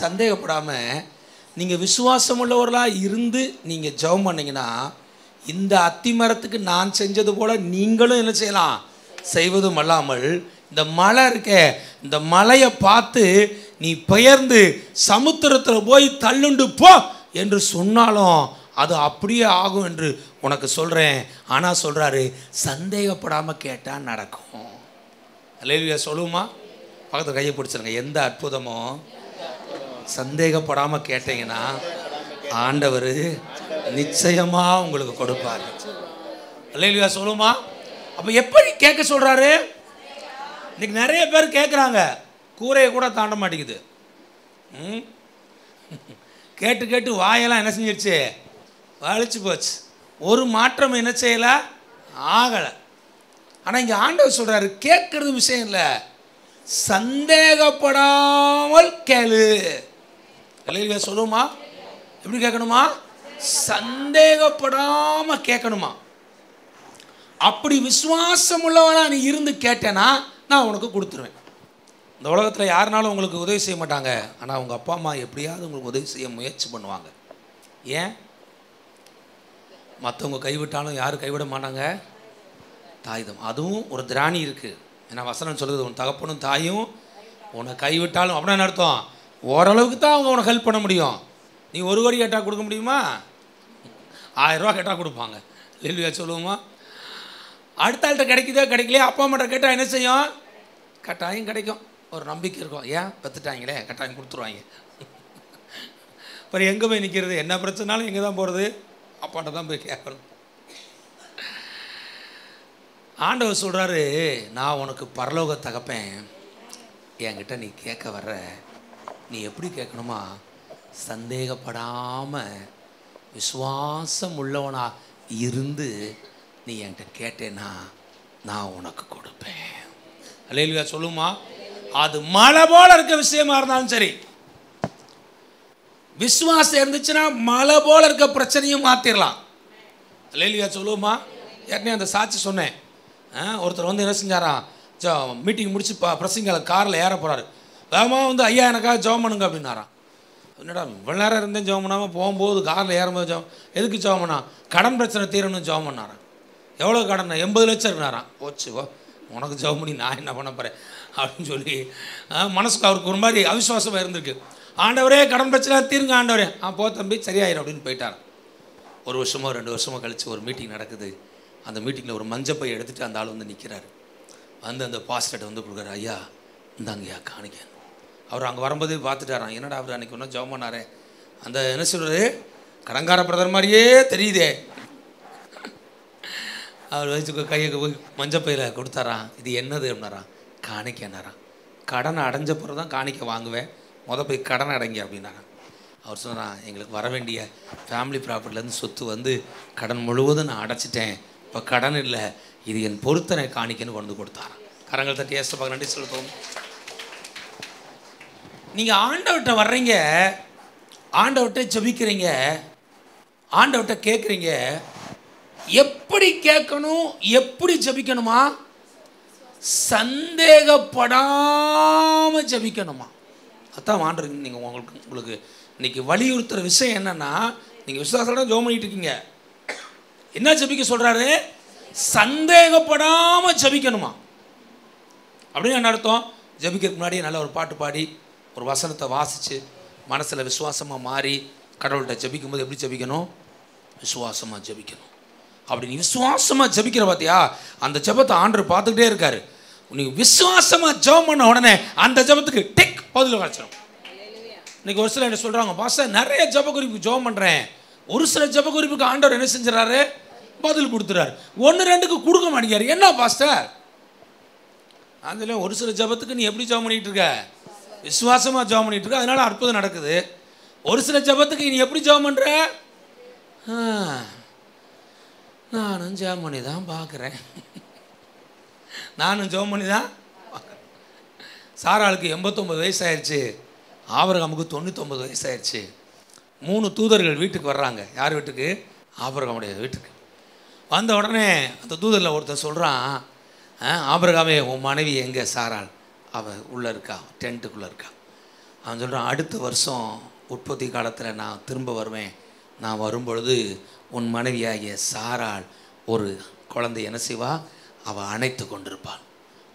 சந்தேகப்படாமல் நீங்கள் விசுவாசம் உள்ளவர்களாக இருந்து நீங்கள் ஜெபம் பண்ணிங்கன்னா இந்த அத்தி மரத்துக்கு நான் செஞ்சது போல் நீங்களும் என்ன செய்யலாம்? செய்வதும் அல்லாமல் இந்த மலை இருக்கே, இந்த மலையை பார்த்து நீ பெயர்ந்து சமுத்திரத்தில் போய் தள்ளுண்டு போ என்று சொன்னாலும் அது அப்படியே ஆகும் என்று உனக்கு சொல்கிறேன். ஆனால் சொல்கிறாரு, சந்தேகப்படாமல் கேட்டால் நடக்கும். அல்லேலூயா சொல்லுமா? பக்கத்தில் கையை பிடிச்சிருங்க. எந்த அற்புதமோ சந்தேகப்படாமல் கேட்டீங்கன்னா ஆண்டவர் நிச்சயமாக உங்களுக்கு கொடுப்பார். அல்லேலூயா சொல்லுமா? அப்போ எப்படி கேட்க சொல்கிறாரு? இன்னைக்கு நிறைய பேர் கேட்குறாங்க, கூரையை கூட தாண்ட மாட்டேங்குது. கேட்டு கேட்டு வாயெல்லாம் என்ன செஞ்சிருச்சு? வலிச்சு போச்சு. ஒரு மாற்றம் என்ன செய்யலை? ஆகலை. ஆனால் இங்கே ஆண்டவர் சொல்கிறாரு, கேட்கறது விஷயம் இல்லை, சந்தேகப்படாமல் கேளு. அல்லேலூயா சொல்லுமா? எப்படி கேட்கணுமா? சந்தேகப்படாமல் கேட்கணுமா? அப்படி விசுவாசம் உள்ளவனா நீ இருந்து கேட்டேன்னா நான் உனக்கு கொடுத்துருவேன். இந்த உலகத்தில் யாருனாலும் உங்களுக்கு உதவி செய்ய மாட்டாங்க. ஆனால் உங்கள் அப்பா அம்மா எப்படியாவது உங்களுக்கு உதவி செய்ய முயற்சி பண்ணுவாங்க. ஏன்? மற்றவங்க கைவிட்டாலும் யாரும் கைவிட மாட்டாங்க? தாய்தம். அதுவும் ஒரு திராணி இருக்குது. ஏன்னா வசனம் சொல்கிறது, உன் தகப்பனும் தாயும் உன்னை கைவிட்டாலும் அப்படின்னா அர்த்தம் ஓரளவுக்கு தான் அவங்க உனக்கு ஹெல்ப் பண்ண முடியும். நீ 1 கோடி கேட்டால் கொடுக்க முடியுமா? 1000 ரூபா கேட்டால் கொடுப்பாங்க. இல்லையா சொல்லுவோமா? அடுத்த ஆள்கிட்ட கிடைக்குதோ கிடைக்கலையே, அப்பா அம்மாட்ட கேட்டால் என்ன செய்யும்? கட்டாயம் கிடைக்கும். ஒரு நம்பிக்கை இருக்கும். ஏன் பெற்றுட்டாங்களே, கட்டாயம் கொடுத்துருவாங்க. அப்புறம் எங்கே போய் நிற்கிறது? என்ன பிரச்சனாலும் எங்கே தான் போகிறது? அப்பாட்ட தான் போய் கேட்கணும். ஆண்டவர் சொல்கிறாரு, நான் உனக்கு பரலோக தகப்பேன், என்கிட்ட நீ கேட்க வர்ற, நீ எப்படி கேட்கணுமா? சந்தேகப்படாமல் விசுவாசம் உள்ளவனா இருந்து நீ என்கிட்ட கேட்டேன்னா நான் உனக்கு கொடுப்பேன். அல்லேலூயா சொல்லுமா? அது மலை போல இருக்க விஷயமா இருந்தாலும் சரி, விசுவாசம் இருந்துச்சுன்னா மலை போல இருக்க பிரச்சனையும் மாற்றிடலாம். அல்லேலூயா சொல்லுமா? ஏற்கனவே அந்த சாட்சி சொன்னேன். ஒருத்தர் வந்து என்ன செஞ்சாராம், மீட்டிங் முடிச்சு பிரசங்க காரில் ஏற போகிறாரு. வேகமாக வந்து, ஐயா எனக்காக ஜெபம் பண்ணுங்க அப்படின்னாராம். என்னடா இவ்வளோ நேரம் இருந்தேன் ஜெபம் பண்ணாமல், போகும்போது காரில் ஏறும்போது ஜெபம், எதுக்கு ஜெபம் பண்ணா? கடன் பிரச்சனை தீரணும்னு ஜெபம் பண்ணாராம். எவ்வளோ கடன்? 80 லட்சம் இருந்தாராம். போச்சுவோ, உனக்கு ஜெபம் பண்ணி நான் என்ன பண்ண போகிறேன் அப்படின்னு சொல்லி மனசுக்கு அவருக்கு ஒரு மாதிரி அவிசுவாசமாக இருந்திருக்கு. ஆண்டவரே கடன் பிரச்சனை தீருங்க ஆண்டவரே. போ தம்பி சரியாயிரும் அப்படின்னு போயிட்டார். 1 வருஷமோ 2 வருஷமோ கழித்து ஒரு மீட்டிங் நடக்குது. அந்த மீட்டிங்கில் ஒரு மஞ்சப்பை எடுத்துகிட்டு அந்த ஆள் வந்து நிற்கிறார். வந்து அந்த பாஸ்டர்கிட்ட வந்து கொடுக்குறாரு, ஐயா இந்தாங்கய்யா காணிக்க. அவர் அங்கே வரும்போதே பார்த்துட்டாரான், என்னடா அவர் அன்றைக்கி ஒன்றும் ஜெபம் பண்ணாரே, அந்த என்ன சொல்கிறது, கடங்கார பிரதர் மாதிரியே தெரியுதே, அவர் வச்சு கையை போய் மஞ்சப்பையில் கொடுத்தாரான். இது என்னது அப்படின்னாரான். காணிக்கைனாரான். கடனை அடைஞ்ச பிறகு தான் காணிக்கை வாங்குவேன், போய் கடனை அடைங்க அப்படின்னாரான். அவர் சொன்னான், எங்களுக்கு வர வேண்டிய ஃபேமிலி ப்ராப்பர்ட்டிலேருந்து சொத்து வந்து கடன் முழுவதும் நான் அடைச்சிட்டேன், இப்போ கடன் இல்லை, இது என் பொருத்தனை காணிக்கைன்னு கொண்டு கொடுத்தாரான். கரங்கள் தட்டி ஏசப்பாக நன்றி செலுத்துவோம். நீங்கள் ஆண்டவர்கிட்ட வர்றீங்க, ஆண்டவர்கிட்ட ஜெபிக்கிறீங்க, ஆண்டவர்கிட்ட கேட்குறீங்க. எப்படி கேட்கணும், எப்படி ஜெபிக்கணுமா? சந்தேகப்படாமல் ஜெபிக்கணுமா? அதான் ஆண்டவர் நீங்கள் உங்களுக்கு இன்னைக்கு வலியுறுத்துகிற விஷயம் என்னன்னா, நீங்கள் விசுவாசத்தோட ஜெபம் பண்ணிட்டு இருக்கீங்க, என்ன ஜெபிக்க சொல்கிறாரு? சந்தேகப்படாமல் ஜெபிக்கணுமா? அப்படின்னு என்ன அர்த்தம்? ஜெபிக்கிறதுக்கு முன்னாடி நல்ல ஒரு பாட்டு பாடி ஒரு வசனத்தை வாசித்து மனசில் விசுவாசமாக மாறி கடவுள்கிட்ட ஜெபிக்கும் போது எப்படி ஜெபிக்கணும்? விசுவாசமாக ஜெபிக்கணும். அப்படி நீ விசுவாசமாக ஜெபிக்கிற பார்த்தியா, அந்த ஜெபத்தை ஆண்டவர் பார்த்துக்கிட்டே இருக்காரு. நீ விசுவாசமாக ஜெபம் பண்ண உடனே அந்த ஜெபத்துக்கு டிக் பதில் வச்சிடும். இன்னைக்கு ஒரு சில என்ன சொல்கிறாங்க, பாஸ்டர் நிறைய ஜெப குறிப்பு ஜெபம் பண்ணுறேன், ஒரு சில ஜெப குறிப்புக்கு ஆண்டவர் என்ன செஞ்சுறாரு? பதில் கொடுத்துறாரு. 1-2க்கு கொடுக்க மாட்டேங்கிறாரு. என்ன பாஸ்டர்? அதில் ஒரு சில ஜெபத்துக்கு நீ எப்படி ஜெபம் பண்ணிகிட்டு இருக்க? விசுவாசமாக ஜெபம் பண்ணிகிட்டு இருக்க, அதனால அற்புதம் நடக்குது. ஒரு சில ஜெபத்துக்கு நீ எப்படி ஜெபம் பண்ணுற? நானும் ஜெபம் பண்ணி தான் பார்க்குறேன், நானும் ஜெபம் பண்ணி தான் பார்க்குறேன். சாராளுக்கு 89 வயசாயிருச்சு, ஆபிரகாமுக்கு 99 வயசாயிருச்சு. 3 தூதர்கள் வீட்டுக்கு வர்றாங்க. யார் வீட்டுக்கு? ஆபிரகாமுடைய வீட்டுக்கு. வந்த உடனே அந்த தூதரில் ஒருத்தர் சொல்கிறான், ஆபிரகாமே உன் மனைவி எங்கே? சாராள். அவள் உள்ளே இருக்கா, டென்ட்டுக்குள்ளே இருக்கா. அவன் சொல்கிறான், அடுத்த வருஷம் உற்பத்தி காலத்தில் நான் திரும்ப வருவேன், நான் வரும்பொழுது உன் மனைவியாகிய சாராள் ஒரு குழந்தை என்ன செய்வா? அவள் அணைத்து கொண்டிருப்பாள்.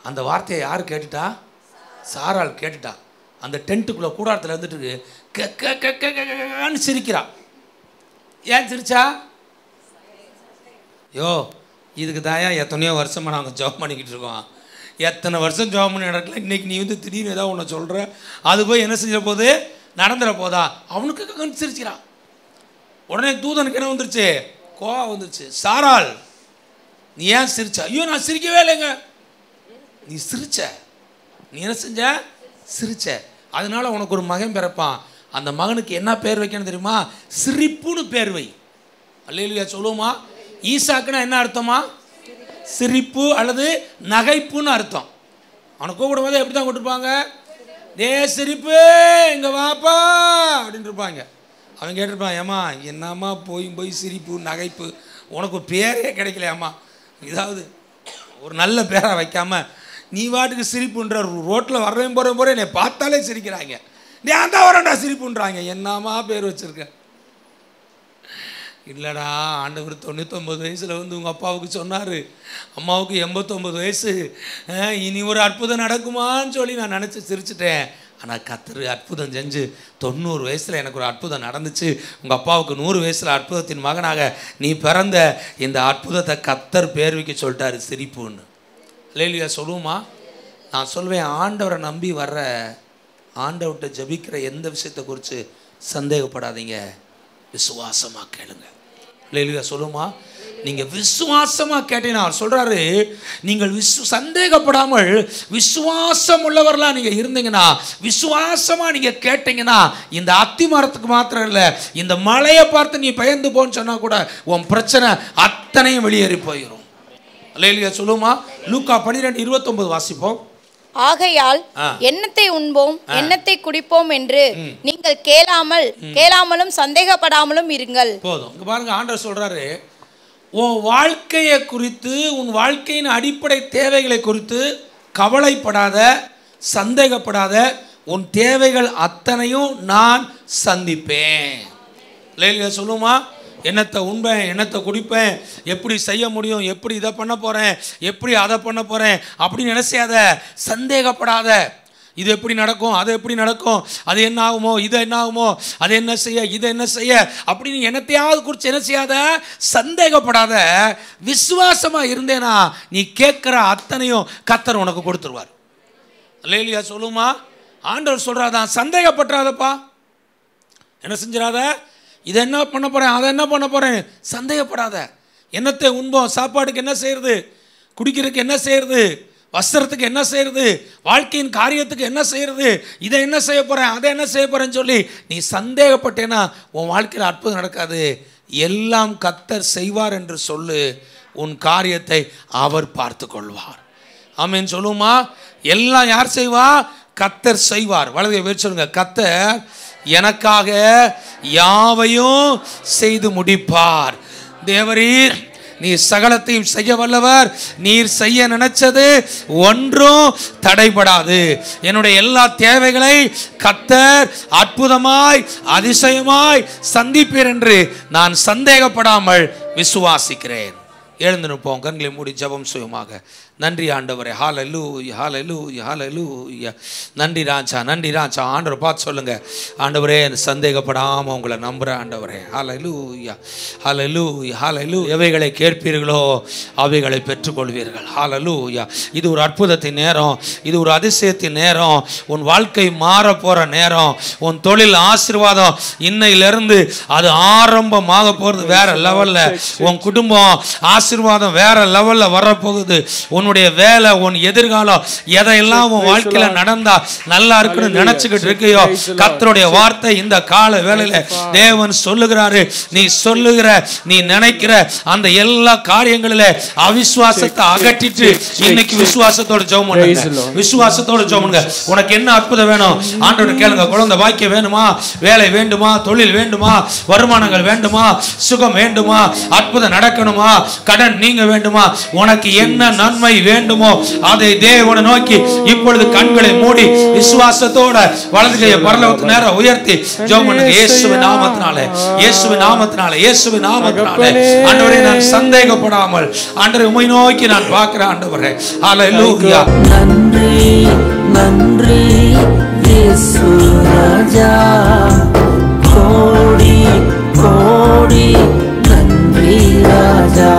அந்த வார்த்தையை யார் கேட்டுட்டா? சாராள் கேட்டுட்டா. அந்த டென்ட்டுக்குள்ளே கூடாரத்தில் இருந்துட்டு கன்னு சிரிக்கிறா. ஏன் சிரிச்சா? யோ இதுக்கு தாயா எத்தனையோ வருஷமாக நாங்கள் ஜாப் பண்ணிக்கிட்டு இருக்கோம், எத்தனை வருஷம் ஜாப் பண்ணி நடக்கல, இன்றைக்கி நீ வந்து திடீர்னு ஏதாவது ஒன்று சொல்கிற, அது போய் என்ன செஞ்ச போது நடந்துட போதா? அவனுக்கு கன்னு சிரிச்சிக்கிறான். உடனே தூதனுக்கு என்ன வந்துருச்சு? கோவம் வந்துருச்சு. சாராள் நீ ஏன் சிரிச்ச? ஐயோ நான் சிரிக்கவே இல்லைங்க. நீ சிரிச்ச, நீ என்ன செஞ்ச? சிரிச்ச. அதனால உனக்கு ஒரு மகன் பிறப்பான். அந்த மகனுக்கு என்ன பேர் வைக்கணும் தெரியுமா? சிரிப்புன்னு பேர் வை. அல்லேலூயா சொல்லுவோமா? ஈசாக்குன்னா என்ன அர்த்தமா? சிரிப்பு அல்லது நகைப்புன்னு அர்த்தம். அவனை கூப்பிடும் போது எப்படி தான் கூப்பிட்டுருப்பாங்க? டே சிரிப்பு இங்கே வாப்பா அப்படின்னு இருப்பாங்க. அவன் கேட்டிருப்பான், ஏம்மா என்னம்மா போய் சிரிப்பு நகைப்பு, உனக்கு பேரே கிடைக்கலையாம்மா, இதாவது ஒரு நல்ல பேரை வைக்காமல் நீ வாட்டுக்கு சிரிப்புன்ற. ரோட்டில் வர்றேன் போகிறேன் என்னை பார்த்தாலே சிரிக்கிறாங்க, நீ அந்த வரண்டா சிரிப்புன்றாங்க, என்னம்மா பேர் வச்சுருக்க? இல்லைடா, ஆண்டவர் 99 வயசில் வந்து உங்கள் அப்பாவுக்கு சொன்னார், அம்மாவுக்கு 89 வயசு, இனி ஒரு அற்புதம் நடக்குமான்னு சொல்லி நான் நினச்சி சிரிச்சிட்டேன். ஆனால் கர்த்தர் அற்புதம் செஞ்சு 90 வயசில் எனக்கு ஒரு அற்புதம் நடந்துச்சு. உங்கள் அப்பாவுக்கு 100 வயசில் அற்புதத்தின் மகனாக நீ பிறந்த, இந்த அற்புதத்தை கர்த்தர் பேர் வைக்க சொல்லிட்டாரு சிரிப்புன்னு. அல்லேலூயா சொல்லுவோமா? நான் சொல்வேன், ஆண்டவரை நம்பி வர்ற, ஆண்டவர்கிட்ட ஜபிக்கிற எந்த விஷயத்தை குறித்து சந்தேகப்படாதீங்க, விசுவாசமாக கேளுங்க. அல்லேலூயா சொல்லுமா? நீங்கள் விசுவாசமாக கேட்டீங்கன்னா அவர் சொல்கிறாரு, நீங்கள் சந்தேகப்படாமல் விசுவாசம் உள்ளவர்களாக நீங்கள் இருந்தீங்கன்னா, விசுவாசமாக நீங்கள் கேட்டீங்கன்னா, இந்த அத்தி மரத்துக்கு மாத்திரம் இல்லை, இந்த மலையை பார்த்து நீ பயந்து போன்னு சொன்னால் கூட உன் பிரச்சனை அத்தனையும் வெளியேறி போயிடும். அல்லேலூயா சொல்லுமா? லூக்கா 12:29 வாசிப்போம். ஆகையால் எண்ணத்தை உண்போம் எண்ணத்தை குடிப்போம் என்று நீங்கள் கேளாமலும் சந்தேகப்படாமலும் இருங்கள். போதும். இங்க பாருங்க, ஆண்டவர் சொல்றாரு, உன் வாழ்க்கையை குறித்து, உன் வாழ்க்கையின் அடிப்படை தேவைகளை குறித்து கவலைப்படாத, சந்தேகப்படாத, உன் தேவைகள் அத்தனையும் நான் சந்திப்பேன். இல்லையா சொல்லுமா? எண்ணத்தை உண்பேன், எண்ணத்தை குடிப்பேன், எப்படி செய்ய முடியும், எப்படி இதை பண்ண போகிறேன், எப்படி அதை பண்ண போகிறேன் அப்படின்னு நினைச்சாத, சந்தேகப்படாத. இது எப்படி நடக்கும், அது எப்படி நடக்கும், அது என்ன ஆகுமோ, இது என்ன ஆகுமோ, அது என்ன செய்ய, இது என்ன செய்ய அப்படின்னு என்னத்தையாவது குறித்து என்ன செய்யாத, சந்தேகப்படாத. விசுவாசமாக இருந்தேனா நீ கேட்குற அத்தனையும் கர்த்தர் உனக்கு கொடுத்துருவார். அல்லேலூயா சொல்லுமா? ஆண்டவர் சொல்கிறாதான், சந்தேகப்படாதப்பா, என்ன செஞ்சிடாத, இதை என்ன பண்ண போகிறேன், அதை என்ன பண்ண போகிறேன், சந்தேகப்படாத. என்னத்தை உண்போம், சாப்பாடுக்கு என்ன செய்யறது, குடிக்கிறதுக்கு என்ன செய்யறது, வஸ்திரத்துக்கு என்ன செய்யறது, வாழ்க்கையின் காரியத்துக்கு என்ன செய்யறது, இதை என்ன செய்ய போகிறேன், அதை என்ன செய்ய போகிறேன்னு சொல்லி நீ சந்தேகப்பட்டேன்னா உன் வாழ்க்கையில் அற்புதம் நடக்காது. எல்லாம் கர்த்தர் செய்வார் என்று சொல்லு, உன் காரியத்தை அவர் பார்த்து கொள்வார். ஆமென் சொல்லுமா? எல்லாம் யார் செய்வா? கர்த்தர் செய்வார். வலதை பேர் சொல்லுங்க, கர்த்தர் எனக்காக யாவையும் செய்து முடிப்பார். தேவரீர் நீர் சகலத்தையும் செய்ய வல்லவர், நீர் செய்ய நினைச்சது ஒன்றும் தடைபடாது. என்னுடைய எல்லா தேவைகளை கர்த்தர் அற்புதமாய் அதிசயமாய் சந்திப்பீர் என்று நான் சந்தேகப்படாமல் விசுவாசிக்கிறேன். எழுந்து நிற்போம், கண்களை மூடி ஜெபம் செய்வோமாக. நன்றி ஆண்டவரே, ஹல்லேலூயா ஹல்லேலூயா ஹல்லேலூயா. நன்றி ராஜா, நன்றி ராஜா. ஆண்டவரை பார்த்து சொல்லுங்க, ஆண்டவரே சந்தேகப்படாமல் உங்களை நம்புகிறேன் ஆண்டவரே. ஹல்லேலூயா ஹல்லேலூயா ஹல்லேலூயா. எவைகளை கேட்பீர்களோ அவைகளை பெற்றுக்கொள்வீர்கள். ஹல்லேலூயா. இது ஒரு அற்புதத்தின் நேரம், இது ஒரு அதிசயத்தின் நேரம். உன் வாழ்க்கை மாற போகிற நேரம். உன் தொழில் ஆசீர்வாதம் இன்னையிலிருந்து அது ஆரம்பமாக போகிறது வேற லெவலில். உன் குடும்பம் ஆசீர்வாதம் வேற லெவலில் வரப்போகுது. உன்னுடைய வேலை, உன் எதிர்காலம், எதையெல்லாம் உன் வாழ்க்கையில நடந்தா நல்லா இருக்குன்னு நினைச்சுக்கிட்டு இருக்கையோ, கர்த்தருடைய வார்த்தை இந்த கால வேளையில தேவன் சொல்லுகிறாரு, நீ சொல்லுகிற, நீ நினைக்கிற அந்த எல்லா காரியங்களில அவிசுவாசத்தை அகற்றிட்டு இன்னைக்கு விசுவாசத்தோட ஜெபம் பண்ணுங்க. விசுவாசத்தோட ஜெபம் பண்ணுங்க. உனக்கு என்ன அற்புதம் வேணும் ஆண்டவரை கேளுங்க. குழந்தை பாக்கியம் வேணுமா, வேலை வேண்டுமா, தொழில் வேண்டுமா, வருமானங்கள் வேண்டுமா, சுகம் வேண்டுமா, அற்புதம் நடக்கணுமா, கடன் நீங்க வேண்டுமா, உனக்கு என்ன நன்மை வேண்டுமோ அதை தேவனை நோக்கி இப்பொழுது கண்களை மூடி விசுவாசத்தோட வலது கையை பரலோகத்துக்கு நேரா உயர்த்தி ஜெபம் பண்ணுங்க. இயேசுவின் நாமத்தினாலே, இயேசுவின் நாமத்தினாலே, இயேசுவின் நாமத்தினாலே. ஆண்டவரே நான் சந்தேகப்படாமல் ஆண்டவரை உம்மை நோக்கி நான் பார்க்கிறேன் ஆண்டவரே. ஹல்லேலூயா. நன்றி நன்றி இயேசு ராஜா, கோடி கோடி நன்றி ராஜா.